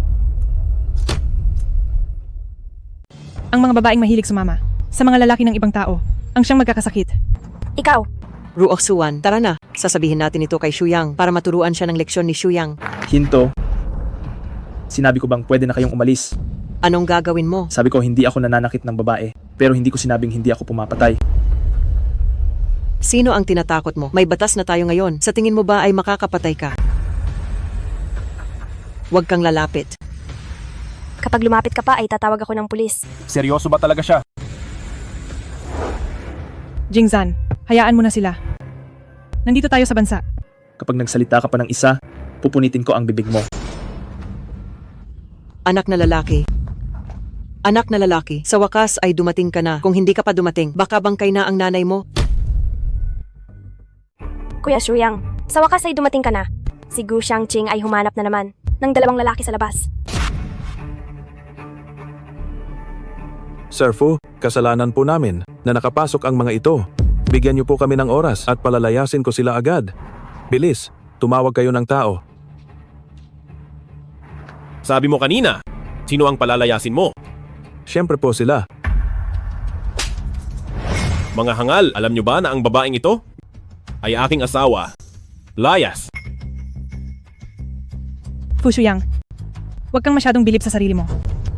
Ang mga babaeng mahilig sumama sa mga lalaki ng ibang tao ang siyang magkakasakit. Ikaw. Ruoksuan, tara na. Sasabihin natin ito kay Shuyang para maturuan siya ng leksyon ni Shuyang. Hinto. Sinabi ko bang pwede na kayong umalis? Anong gagawin mo? Sabi ko hindi ako nananakit ng babae, pero hindi ko sinabing hindi ako pumapatay. Sino ang tinatakot mo? May batas na tayo ngayon. Sa tingin mo ba ay makakapatay ka? Huwag kang lalapit. Kapag lumapit ka pa ay tatawag ako ng pulis. Seryoso ba talaga siya? Jingzan, hayaan mo na sila. Nandito tayo sa bansa. Kapag nagsalita ka pa ng isa, pupunitin ko ang bibig mo. Anak na lalaki. Anak na lalaki, sa wakas ay dumating ka na. Kung hindi ka pa dumating, baka bangkay na ang nanay mo. Kuya Shuyang, sa wakas ay dumating ka na. Si Gu Xiangqing ay humanap na naman ng dalawang lalaki sa labas. Sir Fu, kasalanan po namin na nakapasok ang mga ito. Bigyan niyo po kami ng oras at palalayasin ko sila agad. Bilis, tumawag kayo ng tao. Sabi mo kanina, sino ang palalayasin mo? Siyempre po sila. Mga hangal, alam nyo ba na ang babaeng ito ay aking asawa, Layas. Fu Shuyang, huwag kang masyadong bilib sa sarili mo.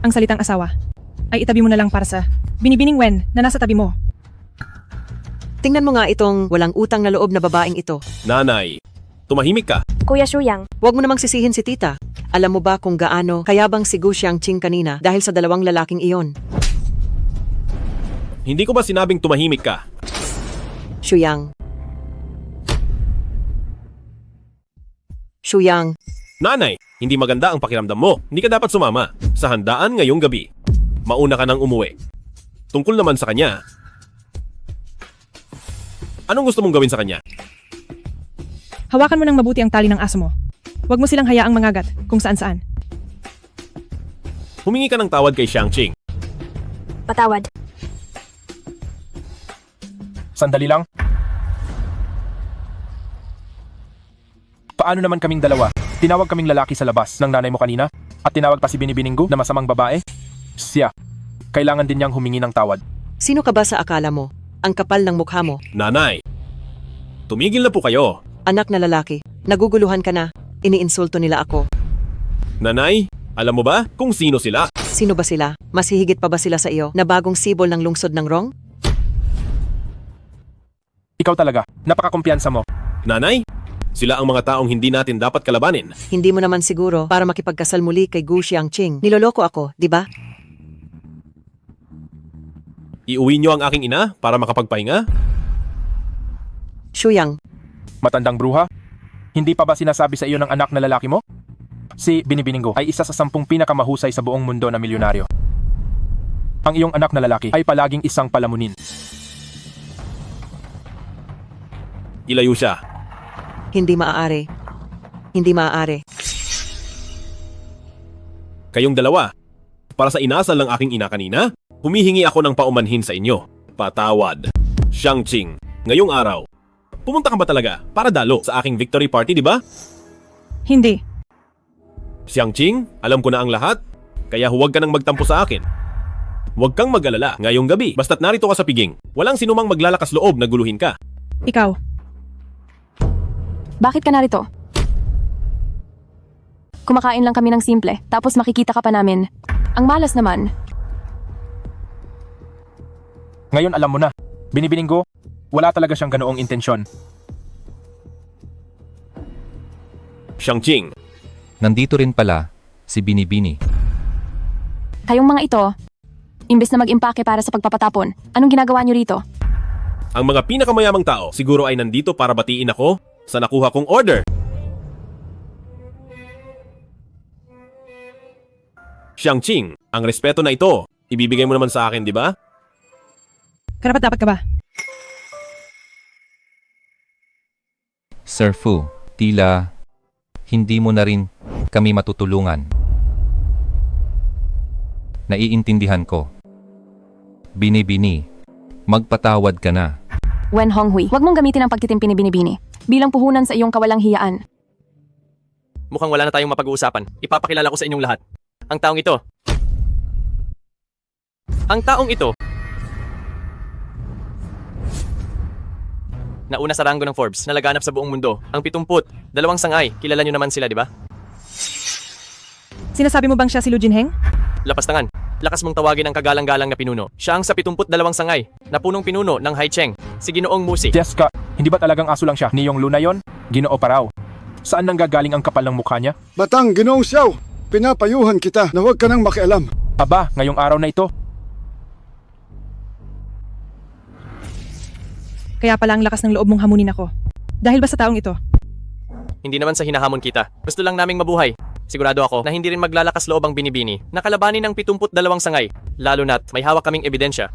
Ang salitang asawa ay itabi mo na lang para sa Binibining Wen na nasa tabi mo. Tingnan mo nga itong walang utang na loob na babaeng ito. Nanay, tumahimik ka. Kuya Shuyang, Huwag mo namang sisihin si tita. Alam mo ba kung gaano kayabang si Gu Xiangqing kanina dahil sa dalawang lalaking iyon? Hindi ko ba sinabing tumahimik ka? Shuyang. Shuyang. Nanay, hindi maganda ang pakiramdam mo. Hindi ka dapat sumama sa handaan ngayong gabi. Mauna ka nang umuwi. Tungkol naman sa kanya. Anong gusto mong gawin sa kanya? Hawakan mo ng mabuti ang tali ng aso mo. Huwag mo silang hayaang mangagat kung saan-saan. Humingi ka ng tawad kay Xiangqing. patawad. Sandali lang. Paano naman kaming dalawa? Tinawag kaming lalaki sa labas ng nanay mo kanina at tinawag pa si Binibininggo na masamang babae? Siya, kailangan din niyang humingi ng tawad. Sino ka ba sa akala mo? Ang kapal ng mukha mo. Nanay, tumigil na po kayo. Anak na lalaki, naguguluhan ka na. Iniinsulto nila ako. Nanay, alam mo ba kung sino sila? Sino ba sila? Mas hihigit pa ba sila sa iyo na bagong sibol ng lungsod ng Rong? Ikaw talaga, napakakumpiyansa mo. Nanay, sila ang mga taong hindi natin dapat kalabanin. Hindi mo naman siguro para makipagkasal muli kay Gu Xiangqing. Niloloko ako, di ba? Iuwi niyo ang aking ina para makapagpahinga? Shuyang. Matandang bruha? Hindi pa ba sinasabi sa iyo ng anak na lalaki mo? Si Binibininggo ay isa sa 10 pinakamahusay sa buong mundo na milyonaryo. Ang iyong anak na lalaki ay palaging isang palamunin. Ilayo siya. Hindi maaari. Hindi maaari. Kayong dalawa, para sa inasal ng aking ina kanina, humihingi ako ng paumanhin sa inyo. Patawad. Xiangqing, ngayong araw, pumunta ka ba talaga para dalo sa aking victory party, di ba? Hindi. Xiangqing, alam ko na ang lahat, kaya huwag ka nang magtampo sa akin. Huwag kang mag-alala ngayong gabi, basta't narito ka sa piging. Walang sinumang maglalakas loob na guluhin ka. Ikaw. Bakit ka narito? Kumakain lang kami ng simple, tapos makikita ka pa namin. Ang malas naman. Ngayon alam mo na, Binibininggo, wala talaga siyang ganoong intensyon. Xiangqing. Nandito rin pala si Binibini. Kayong mga ito, imbes na mag-impake para sa pagpapatapon, anong ginagawa niyo rito? Ang mga pinakamayamang tao siguro ay nandito para batiin ako sa nakuha kong order. Xiangqing, ang respeto na ito, ibibigay mo naman sa akin, di ba? Karapat-dapat ka ba? Sir Fu, tila hindi mo na rin kami matutulungan. Naiintindihan ko. Binibini, magpatawad ka na. Wen Honghui, huwag mong gamitin ang pagtitimpi ni Binibini bilang puhunan sa iyong kawalang hiyaan. Mukhang wala na tayong mapag-uusapan. Ipapakilala ko sa inyong lahat. Ang taong ito. Ang taong ito. Nauna sa ranggo ng Forbes na laganap sa buong mundo. Ang 70, 2 sangay. Kilala nyo naman sila, di ba? Sinasabi mo bang siya si Lu Jinheng? Lapastangan. Lakas mong tawagin ang kagalang-galang na pinuno. Siya ang sa 72 sangay na punong pinuno ng Haicheng, si Ginoong Musi. Jessica, hindi ba talagang aso lang siya? Niyong Luna yon? Ginoo pa raw. Saan nanggagaling ang kapal ng mukha niya? Batang, Ginoong Xiao, pinapayuhan kita na huwag ka nang makialam. Aba, ngayong araw na ito, Kaya pala ang lakas ng loob mong hamunin ako. Dahil ba sa taong ito? Hindi naman sa hinahamon kita. Gusto lang naming mabuhay. Sigurado ako na hindi rin maglalakas loob ang binibini na kalabanin ng 72 sangay. Lalo na't may hawak kaming ebidensya.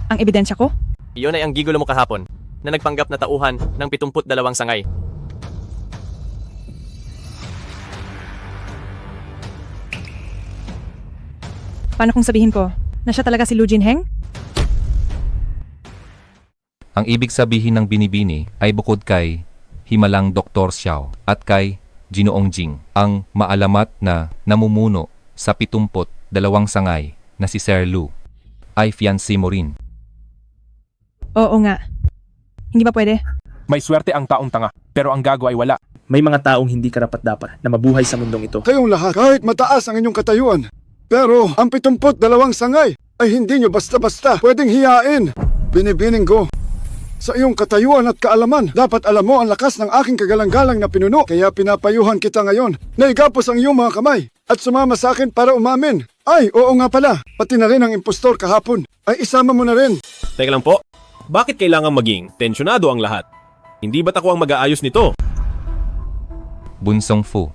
Ang ebidensya ko? Iyon ay ang gigulo mo kahapon na nagpanggap na tauhan ng 72 sangay. Paano kung sabihin ko na siya talaga si Lu Jinheng? Ang ibig sabihin ng binibini ay bukod kay Himalang Dr. Xiao at kay Ginoong Jing, ang maalamat na namumuno sa 72 sangay na si Sir Lu, ay fiancé mo rin. Oo nga. Hindi ba pwede? May swerte ang taong tanga, pero ang gago ay wala. May mga taong hindi karapat-dapat na mabuhay sa mundong ito. Kayong lahat, kahit mataas ang inyong katayuan, pero ang 72 sangay ay hindi nyo basta-basta pwedeng hiyain. Binibining ko, sa iyong katayuan at kaalaman, dapat alam mo ang lakas ng aking kagalang-galang na pinuno. Kaya pinapayuhan kita ngayon na igapos ang iyong mga kamay at sumama sa akin para umamin. Ay, oo nga pala, pati na rin ang impostor kahapon. Ay isama mo na rin. Teka lang po, bakit kailangan maging tensyonado ang lahat? Hindi ba't ako ang mag-aayos nito? Bunsong Fu,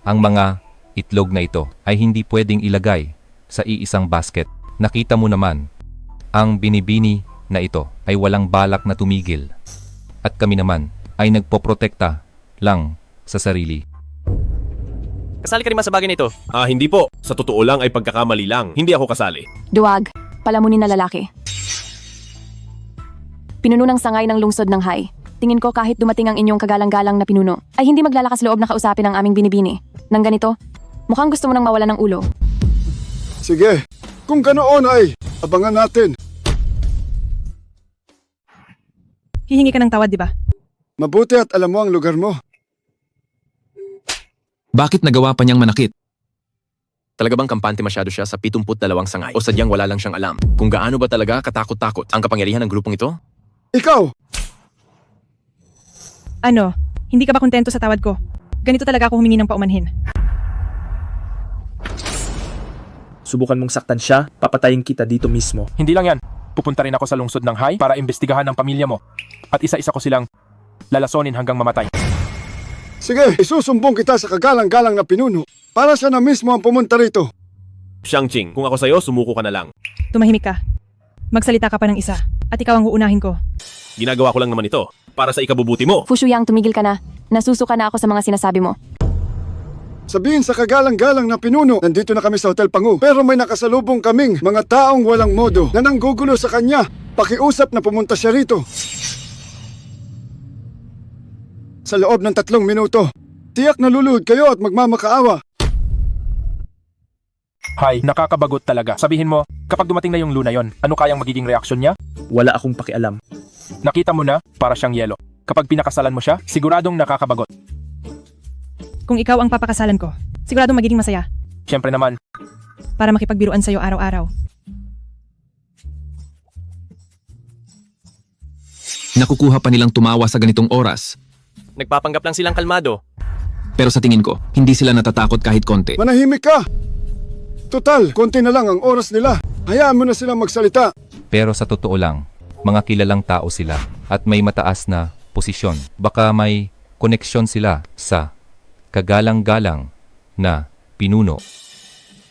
ang mga itlog na ito ay hindi pwedeng ilagay sa iisang basket. Nakita mo naman, ang binibini na ito ay walang balak na tumigil. At kami naman ay nagpoprotekta lang sa sarili. Kasali ka rin sa bagay na ito. Hindi po. Sa totoo lang ay pagkakamali lang. Hindi ako kasali. Duwag, palamunin na lalaki. Pinuno ng sangay ng lungsod ng Hai. Tingin ko kahit dumating ang inyong kagalang-galang na pinuno, ay hindi maglalakas loob na kausapin ang aming binibini. Nang ganito, mukhang gusto mo nang mawala ng ulo. Sige, kung ganoon ay abangan natin. Hihingi ka ng tawad, di ba? Mabuti at alam mo ang lugar mo. Bakit nagawa pa niyang manakit? Talaga bang kampante masyado siya sa 72 sangay? O sadyang wala lang siyang alam kung gaano ba talaga katakot-takot ang kapangyarihan ng grupong ito? Ikaw! Ano? Hindi ka ba kontento sa tawad ko? Ganito talaga ako humingi ng paumanhin. Subukan mong saktan siya, papatayin kita dito mismo. Hindi lang yan. Pupunta rin ako sa lungsod ng Hai para imbestigahan ang pamilya mo. At isa-isa ko silang lalasonin hanggang mamatay. Sige, isusumbong kita sa kagalang-galang na pinuno para siya na mismo ang pumunta rito. Xiangqing, kung ako sa'yo, sumuko ka na lang. Tumahimik ka. Magsalita ka pa ng isa. At ikaw ang uunahin ko. Ginagawa ko lang naman ito para sa ikabubuti mo. Fu Shuyang, tumigil ka na. Nasusuka na ako sa mga sinasabi mo. Sabihin sa kagalang-galang na pinuno, nandito na kami sa Hotel Pangu. Pero may nakasalubong kaming mga taong walang modo na nanggugulo sa kanya. Pakiusap na pumunta siya rito. Sa loob ng 3 minuto, tiyak na luluhod kayo at magmamakaawa. Hai, nakakabagot talaga. Sabihin mo, kapag dumating na yung Lu na yon, ano kayang magiging reaksyon niya? Wala akong pakialam. Nakita mo na, para siyang yelo. Kapag pinakasalan mo siya, siguradong nakakabagot. Kung ikaw ang papakasalan ko, siguradong magiging masaya. Siyempre naman. Para makipagbiruan sa'yo araw-araw. Nakukuha pa nilang tumawa sa ganitong oras. Nagpapanggap lang silang kalmado. Pero sa tingin ko, hindi sila natatakot kahit konti. Manahimik ka! Total, konti na lang ang oras nila. Hayaan mo na silang magsalita. Pero sa totoo lang, mga kilalang tao sila at may mataas na posisyon. Baka may koneksyon sila sa kagalang-galang na pinuno.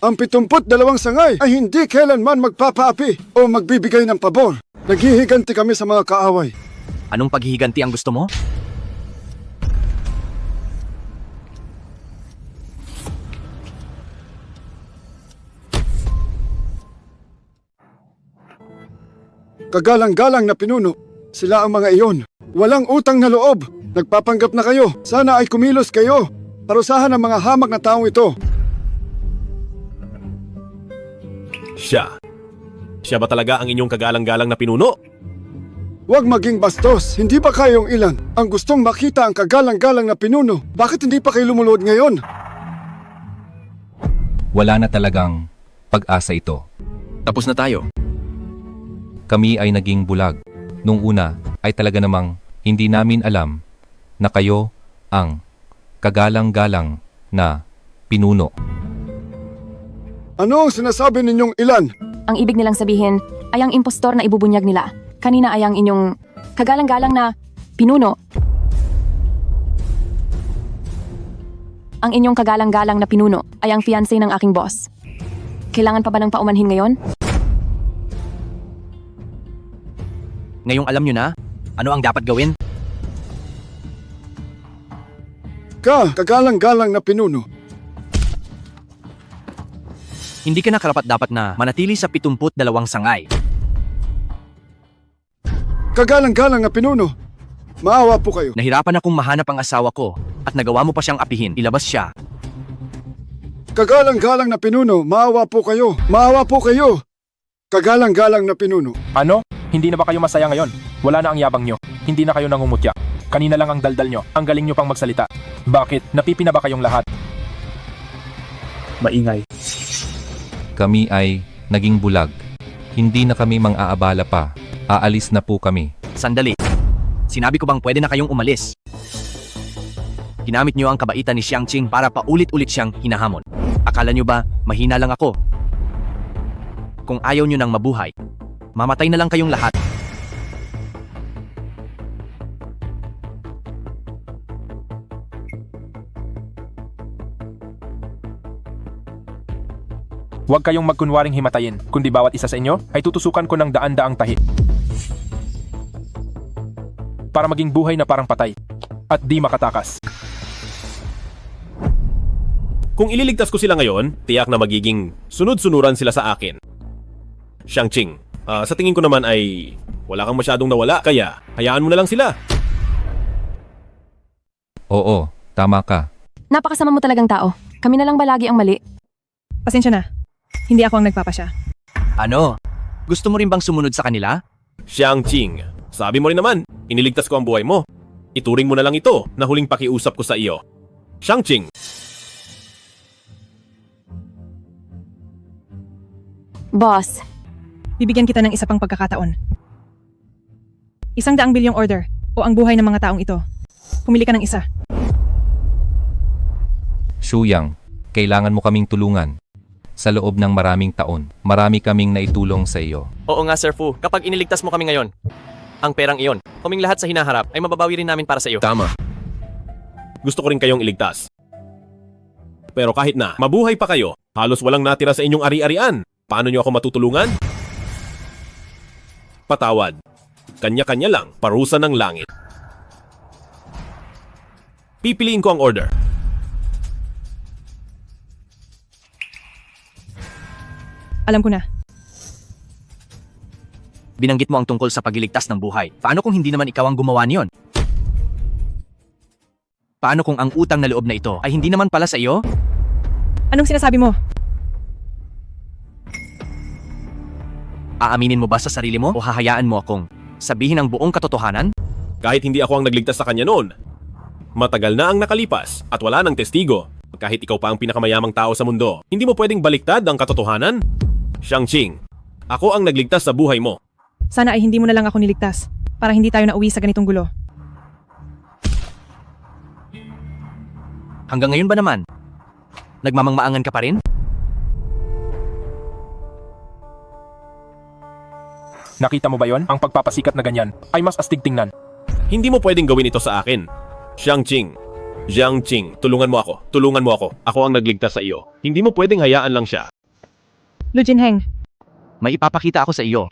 Ang 72 sangay ay hindi kailanman magpapaapi o magbibigay ng pabor. Naghihiganti kami sa mga kaaway. Anong paghihiganti ang gusto mo? Kagalang-galang na pinuno, sila ang mga iyon. Walang utang na loob. Nagpapanggap na kayo. Sana ay kumilos kayo. Parusahan ang mga hamak na taong ito. Siya. Siya ba talaga ang inyong kagalang-galang na pinuno? Huwag maging bastos. Hindi ba kayong ilan ang gustong makita ang kagalang-galang na pinuno? Bakit hindi pa kayo lumulod ngayon? Wala na talagang pag-asa ito. Tapos na tayo. Kami ay naging bulag. Nung una ay talaga namang hindi namin alam na kayo ang kagalang-galang na pinuno. Ano ang sinasabi ninyong ilan? Ang ibig nilang sabihin ay ang impostor na ibubunyag nila. Kanina ay ang inyong kagalang-galang na pinuno. Ang inyong kagalang-galang na pinuno ay ang fiancé ng aking boss. Kailangan pa ba ng paumanhin ngayon? Ngayong alam nyo na, ano ang dapat gawin? Kagalang-galang na pinuno. Hindi ka na karapat-dapat na manatili sa 72 sangay. Kagalang-galang na pinuno. Maawa po kayo. Nahirapan akong mahanap ang asawa ko at nagawa mo pa siyang apihin. Ilabas siya. Kagalang-galang na pinuno. Maawa po kayo. Maawa po kayo. Kagalang-galang na pinuno. Ano? Hindi na ba kayo masaya ngayon? Wala na ang yabang nyo. Hindi na kayo nangungutya. Kanina lang ang daldal nyo. Ang galing nyo pang magsalita. Bakit? Napipina ba kayong lahat? Maingay. Kami ay naging bulag. Hindi na kami mang-aabala pa. Aalis na po kami. Sandali. Sinabi ko bang pwede na kayong umalis? Ginamit niyo ang kabaitan ni Xiangqing para paulit-ulit siyang hinahamon. Akala niyo ba mahina lang ako? Kung ayaw niyo nang mabuhay, mamatay na lang kayong lahat. Huwag kayong magkunwaring himatayin, kundi bawat isa sa inyo ay tutusukan ko ng daan-daang tahi. Para maging buhay na parang patay. At di makatakas. Kung ililigtas ko sila ngayon, tiyak na magiging sunod-sunuran sila sa akin. Xiangqing, sa tingin ko naman ay wala kang masyadong nawala, kaya hayaan mo na lang sila. Oo, tama ka. Napakasama mo talagang tao. Kami na lang ba lagi ang mali? Pasensya na. Hindi ako ang nagpapasya. Ano? Gusto mo rin bang sumunod sa kanila? Xiangqing, sabi mo rin naman, iniligtas ko ang buhay mo. Ituring mo na lang ito na huling pakiusap ko sa iyo. Xiangqing! Boss, Bibigyan kita ng isa pang pagkakataon. 100 bilyong order o ang buhay ng mga taong ito. Pumili ka ng isa. Shuyang, kailangan mo kaming tulungan. Sa loob ng maraming taon, marami kaming naitulong sa iyo. Oo nga, Sir Fu. Kapag iniligtas mo kami ngayon, ang perang iyon, kaming lahat sa hinaharap ay mababawi rin namin para sa iyo. Tama. Gusto ko rin kayong iligtas. Pero kahit na mabuhay pa kayo, halos walang natira sa inyong ari-arian. Paano niyo ako matutulungan? Patawad. Kanya-kanya lang, parusa ng langit. Pipiliin ko ang order. Alam ko na. Binanggit mo ang tungkol sa pagliligtas ng buhay. Paano kung hindi naman ikaw ang gumawa niyon? Paano kung ang utang na loob na ito ay hindi naman pala sa iyo? Anong sinasabi mo? Aaminin mo ba sa sarili mo o hahayaan mo akong sabihin ang buong katotohanan? Kahit hindi ako ang nagligtas sa kanya noon. Matagal na ang nakalipas at wala ng testigo. Kahit ikaw pa ang pinakamayamang tao sa mundo, hindi mo pwedeng baliktad ang katotohanan? Xiangqing, ako ang nagligtas sa buhay mo. Sana ay hindi mo na lang ako niligtas para hindi tayo nauwi sa ganitong gulo. Hanggang ngayon ba naman? Nagmamangmaangan ka pa rin? Nakita mo ba yon? Ang pagpapasikat na ganyan ay mas astig tingnan. Hindi mo pwedeng gawin ito sa akin. Xiangqing, tulungan mo ako. Tulungan mo ako. Ako ang nagligtas sa iyo. Hindi mo pwedeng hayaan lang siya. Lu Jinheng, May ipapakita ako sa iyo.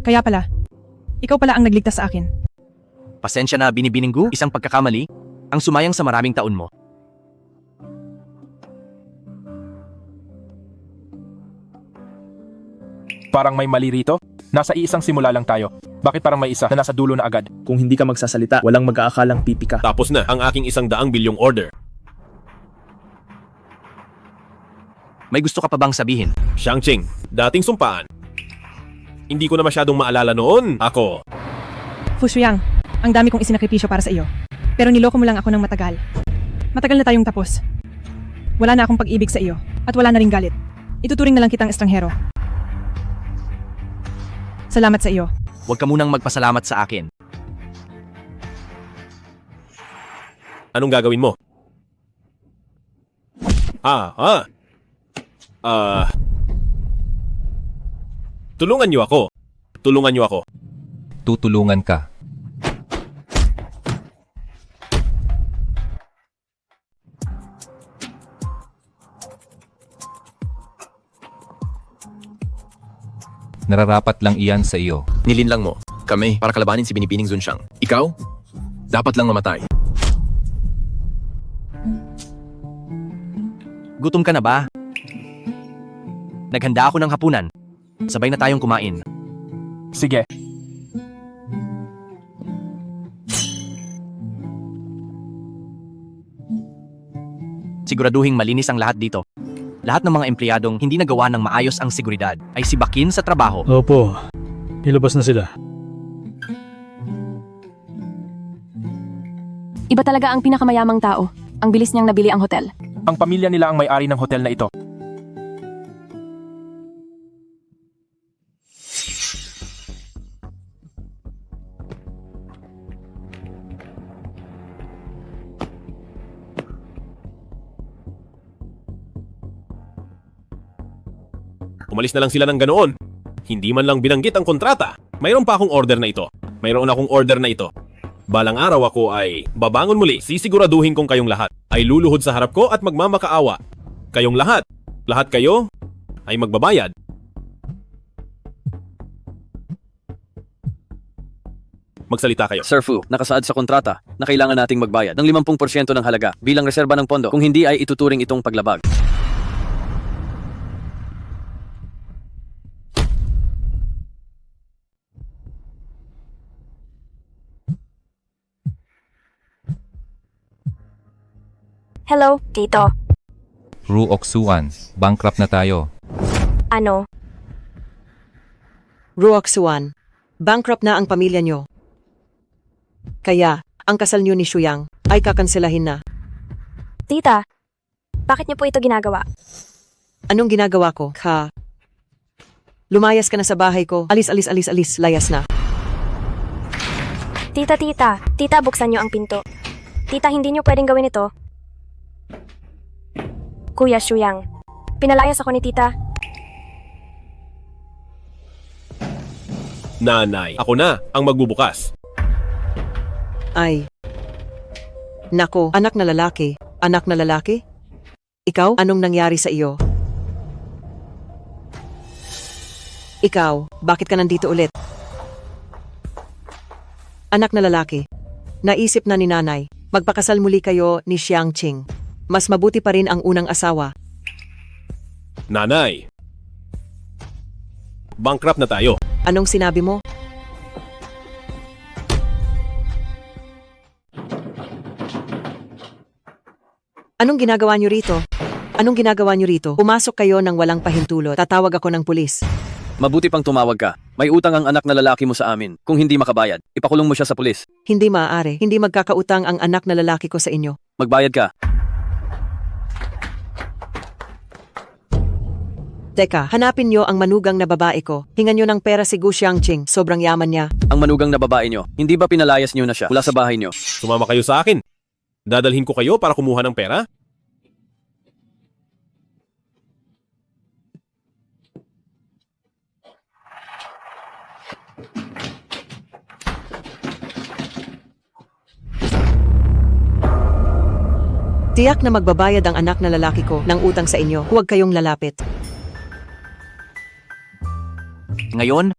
kaya pala, ikaw pala ang nagligtas sa akin. Pasensya na, Binibininggu, isang pagkakamali ang sumayang sa maraming taon mo. Parang may mali rito. Nasa iisang simula lang tayo. Bakit parang may isa na nasa dulo na agad? Kung hindi ka magsasalita, walang mag-aakalang pipi ka. Tapos na ang aking 100 bilyong order. May gusto ka pa bang sabihin? Xiangqing, dating sumpaan. Hindi ko na masyadong maalala noon. Ako. Fu Shuyang, ang dami kong isinakripisyo para sa iyo. Pero niloko mo lang ako ng matagal. Matagal na tayong tapos. Wala na akong pag-ibig sa iyo. At wala na ring galit. Ituturing na lang kitang estranghero. Salamat sa iyo. Huwag ka munang magpasalamat sa akin. Anong gagawin mo? Tulungan niyo ako. Tulungan niyo ako. Tutulungan ka. Nararapat lang iyan sa iyo. Nilinlang mo, kami, para kalabanin si Binibining Zunxiang. Ikaw, dapat lang mamatay. Gutom ka na ba? Naghanda ako ng hapunan. Sabay na tayong kumain. Sige. Siguraduhing malinis ang lahat dito. Lahat ng mga empleyadong hindi nagawa ng maayos ang seguridad ay sibakin sa trabaho. Opo, ilabas na sila. Iba talaga ang pinakamayamang tao. Ang bilis niyang nabili ang hotel. Ang pamilya nila ang may-ari ng hotel na ito. Umalis na lang sila ng ganoon. Hindi man lang binanggit ang kontrata. Mayroon pa akong order na ito. Mayroon akong order na ito. Balang araw ako ay babangon muli. Sisiguraduhin kong kayong lahat ay luluhod sa harap ko at magmamakaawa. Kayong lahat. Lahat kayo ay magbabayad. Magsalita kayo. Sir Fu, nakasaad sa kontrata na kailangan nating magbayad ng 50% ng halaga bilang reserba ng pondo. Kung hindi ay ituturing itong paglabag. Hello, Tito. Ruoksuan, bankrupt na tayo. Ano? Ruoksuan, bankrupt na ang pamilya nyo. Kaya, ang kasal nyo ni Shuyang ay kakanselahin na. Tita, bakit niyo po ito ginagawa? Anong ginagawa ko? Lumayas ka na sa bahay ko. Alis, layas na. Tita, buksan niyo ang pinto. Tita, hindi niyo pwedeng gawin ito. Kuya Shuyang, pinalayas ako ni Tita. Nanay, ako na ang magbubukas. Ay. Nako, anak na lalaki. Anak na lalaki? Ikaw, anong nangyari sa iyo? Ikaw, bakit ka nandito ulit? Anak na lalaki. Naisip na ni nanay, magpakasal muli kayo ni Xiangqing. Mas mabuti pa rin ang unang asawa. Nanay, bankrupt na tayo. Anong sinabi mo? Anong ginagawa niyo rito? Anong ginagawa niyo rito? Pumasok kayo ng walang pahintulot. Tatawag ako ng pulis. Mabuti pang tumawag ka. May utang ang anak na lalaki mo sa amin. Kung hindi makabayad, ipakulong mo siya sa pulis. Hindi maaari. Hindi magkakautang ang anak na lalaki ko sa inyo. Magbayad ka. Teka, hanapin niyo ang manugang na babae ko. Hingan niyo ng pera si Gu Xiangqing. Sobrang yaman niya. Ang manugang na babae nyo, hindi ba pinalayas nyo na siya mula sa bahay nyo? Sumama kayo sa akin. Dadalhin ko kayo para kumuha ng pera? Tiyak na magbabayad ang anak na lalaki ko ng utang sa inyo. Huwag kayong lalapit. Ngayon,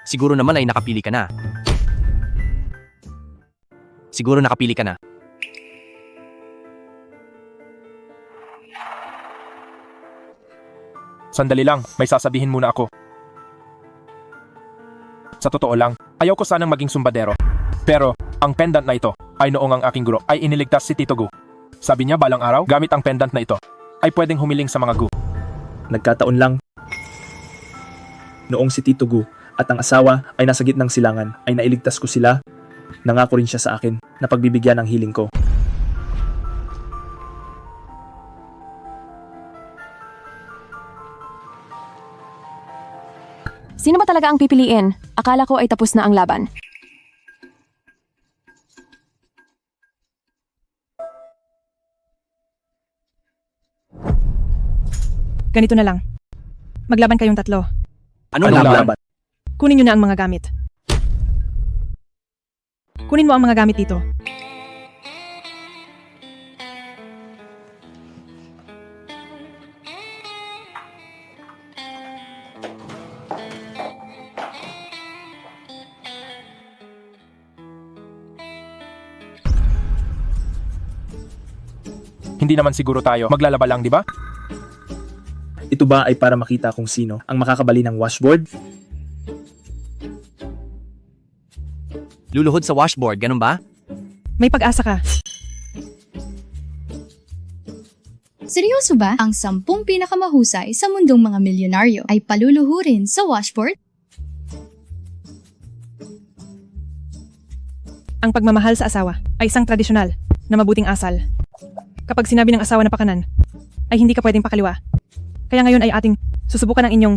siguro naman ay nakapili ka na. Siguro nakapili ka na. Sandali lang, may sasabihin muna ako. Sa totoo lang, ayaw ko sanang maging sumbadero. Pero, ang pendant na ito ay noong ang aking guro ay iniligtas si Tito Gu. Sabi niya balang araw, gamit ang pendant na ito, ay pwedeng humiling sa mga Gu. Nagkataon lang, noong si Tito Gu at ang asawa ay nasa gitnang silangan, ay nailigtas ko sila. Nangako rin siya sa akin na pagbibigyan ng hiling ko. Sino ba talaga ang pipiliin? Akala ko ay tapos na ang laban. Ganito na lang. Maglaban kayong tatlo. Anong laban? Kunin nyo na ang mga gamit. Kunin mo ang mga gamit dito. Hindi naman siguro tayo maglalaba lang, di ba? Ito ba ay para makita kung sino ang makakabali ng washboard? Luluhod sa washboard, ganun ba? May pag-asa ka. Seryoso ba ang 10 pinakamahusay sa mundong mga milyonaryo ay paluluhurin sa washboard? Ang pagmamahal sa asawa ay isang tradisyonal na mabuting asal. Kapag sinabi ng asawa na pakanan, ay hindi ka pwedeng pakaliwa. Kaya ngayon ay ating susubukan ang inyong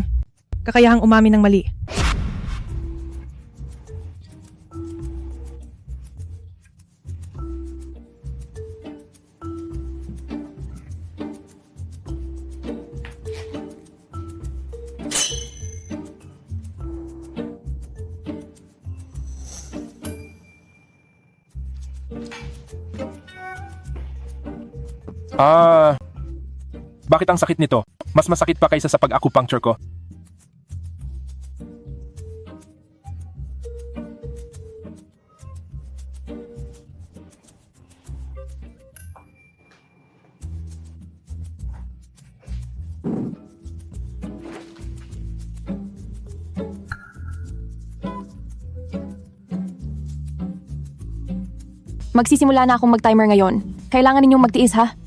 kakayahang umamin ng mali. Bakit ang sakit nito? Mas masakit pa kaysa sa pag-acupuncture ko. Magsisimula na akong mag-timer ngayon. Kailangan ninyong magtiis, ha?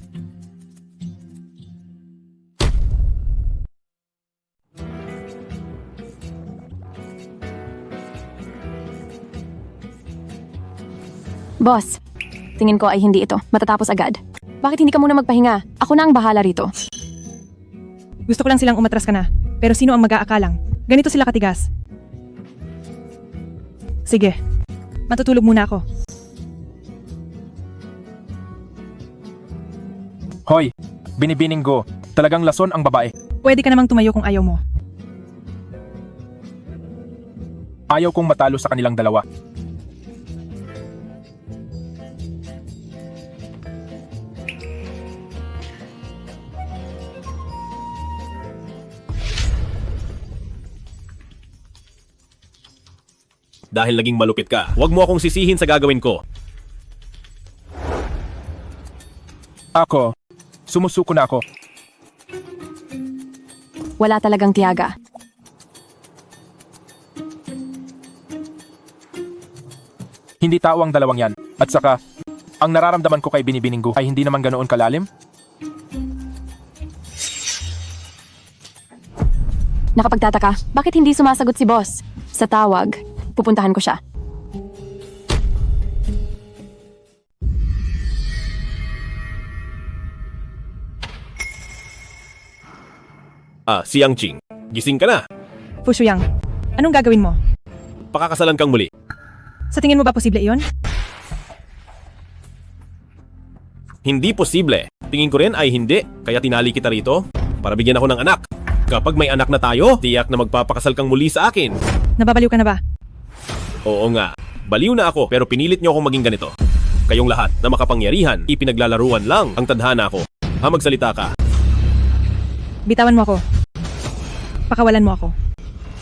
Boss, tingin ko ay hindi ito. Matatapos agad. Bakit hindi ka muna magpahinga? Ako na ang bahala rito. Gusto ko lang silang umatras ka na. Pero sino ang mag-aakalang? Ganito sila katigas. Sige, matutulog muna ako. Hoy, binibining go. Talagang lason ang babae. Pwede ka namang tumayo kung ayaw mo. Ayaw kong matalo sa kanilang dalawa. Dahil naging malupit ka, huwag mo akong sisihin sa gagawin ko. Ako, sumusuko na ako. Wala talagang tiyaga. Hindi tao ang dalawang yan. At saka, ang nararamdaman ko kay Binibining Gu ay hindi naman ganoon kalalim. Nakapagtataka, bakit hindi sumasagot si boss? Sa tawag, pupuntahan ko siya. Si Yang Ching, gising ka na. Fu Shuyang, anong gagawin mo? Pakakasalan kang muli. Sa tingin mo ba posible iyon? Hindi posible. Tingin ko rin ay hindi, kaya tinali kita rito para bigyan ako ng anak. Kapag may anak na tayo, tiyak na magpapakasal kang muli sa akin. Nababaliw ka na ba? Oo nga, baliw na ako pero pinilit niyo akong maging ganito. Kayong lahat na makapangyarihan, ipinaglalaruan lang ang tadhana ko. Magsalita ka. Bitawan mo ako. Pakawalan mo ako.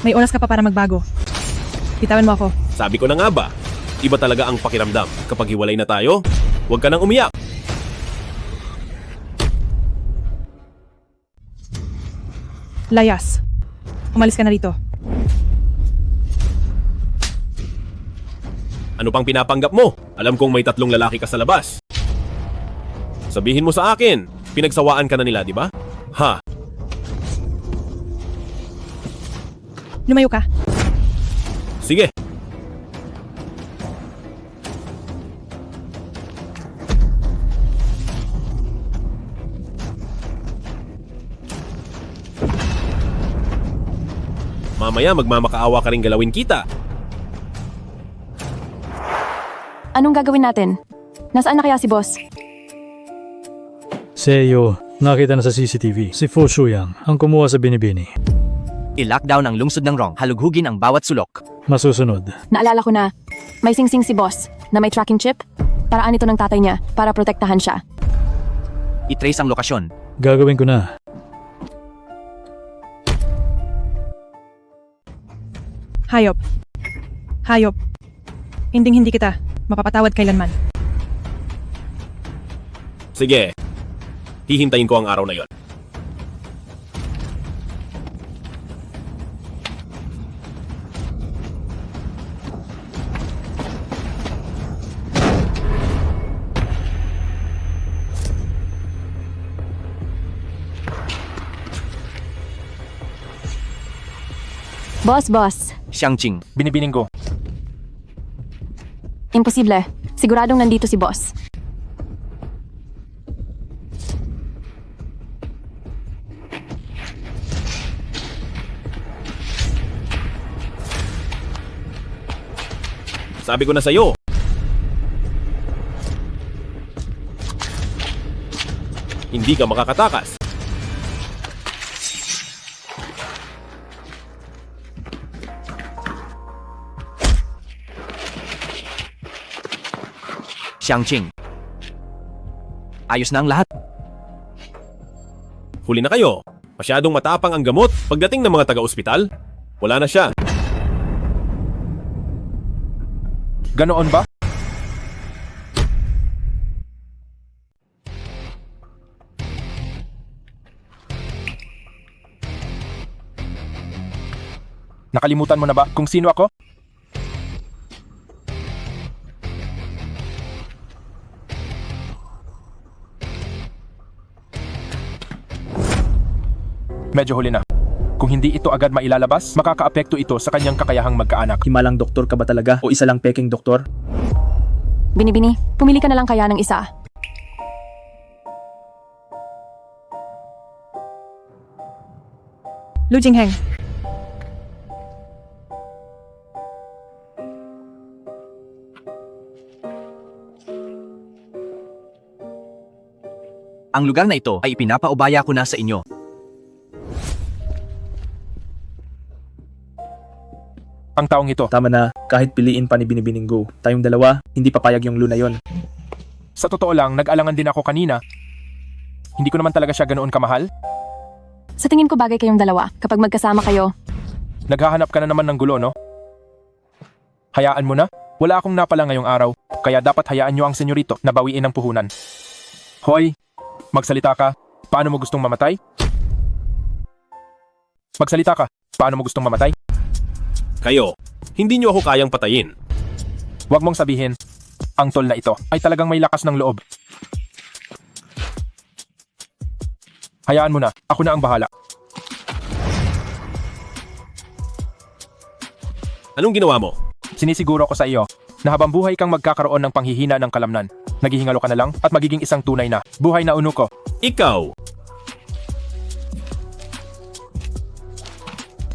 May oras ka pa para magbago. Bitawan mo ako. Sabi ko na nga ba, iba talaga ang pakiramdam. Kapag hiwalay na tayo, huwag ka nang umiyak. Layas. Umalis ka na rito. Ano pang pinapanggap mo? Alam kong may 3 lalaki ka sa labas. Sabihin mo sa akin, pinagsawaan ka na nila, di ba? Ha? Lumayo ka. Sige. Mamaya magmamakaawa ka rin galawin kita. Anong gagawin natin? Nasaan na kaya si boss? Seo, nakita na sa CCTV. Si Fu Shuyang ang kumuha sa binibini. I-lockdown ang lungsod ng Rong, halughugin ang bawat sulok. Masusunod. Naalala ko na, may singsing si boss na may tracking chip. Paraan ito ng tatay niya para protektahan siya. I-trace ang lokasyon. Gagawin ko na. Hayop. Hayop. Hinding-hindi kita mapapatawad kailanman. Sige. Hihintayin ko ang araw na yon. Boss. Xiangqing. Binibining ko. Imposible. Siguradong nandito si boss. Sabi ko na sa'yo. Hindi ka makakatakas. Xiangqing. Ayos na ang lahat. Huli na kayo. Masyadong matapang ang gamot. Pagdating ng mga taga-ospital, wala na siya. Ganoon ba? Nakalimutan mo na ba kung sino ako? Medyo huli na. Kung hindi ito agad mailalabas, makakaapekto ito sa kanyang kakayahang magkaanak. Himalang doktor ka ba talaga o isa lang peking doktor? Binibini, pumili ka na lang kaya ng isa. Lu Jingheng. Ang lugar na ito ay ipinapaubaya ko na sa inyo. Ang taong ito. Tama na, kahit piliin pa ni Binibining Go. Tayong dalawa, hindi papayag yung Luna yon. Sa totoo lang, nag-alangan din ako kanina. Hindi ko naman talaga siya ganoon kamahal. Sa tingin ko bagay kayong dalawa kapag magkasama kayo. Naghahanap ka na naman ng gulo, no? Hayaan mo na. Wala akong napala ngayong araw, kaya dapat hayaan nyo ang senyorito na bawiin ang puhunan. Hoy, magsalita ka. Paano mo gustong mamatay? Magsalita ka. Paano mo gustong mamatay? Kayo, hindi nyo ako kayang patayin. Huwag mong sabihin, ang tol na ito ay talagang may lakas ng loob. Hayaan mo na, ako na ang bahala. Anong ginawa mo? Sinisiguro ko sa iyo na habang buhay kang magkakaroon ng panghihina ng kalamnan. Naghihingalo ka na lang at magiging isang tunay na buhay na unuko. Ikaw!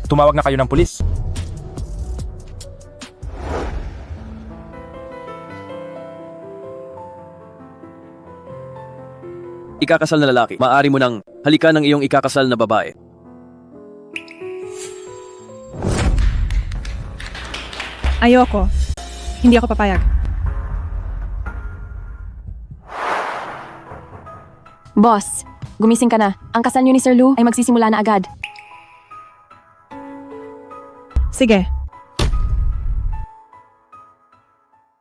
Tumawag na kayo ng pulis. Ikakasal na lalaki, maaari mo nang halikan ng iyong ikakasal na babae. Ayoko. Hindi ako papayag. Boss, gumising ka na. Ang kasal niyo ni Sir Lu ay magsisimula na agad. Sige,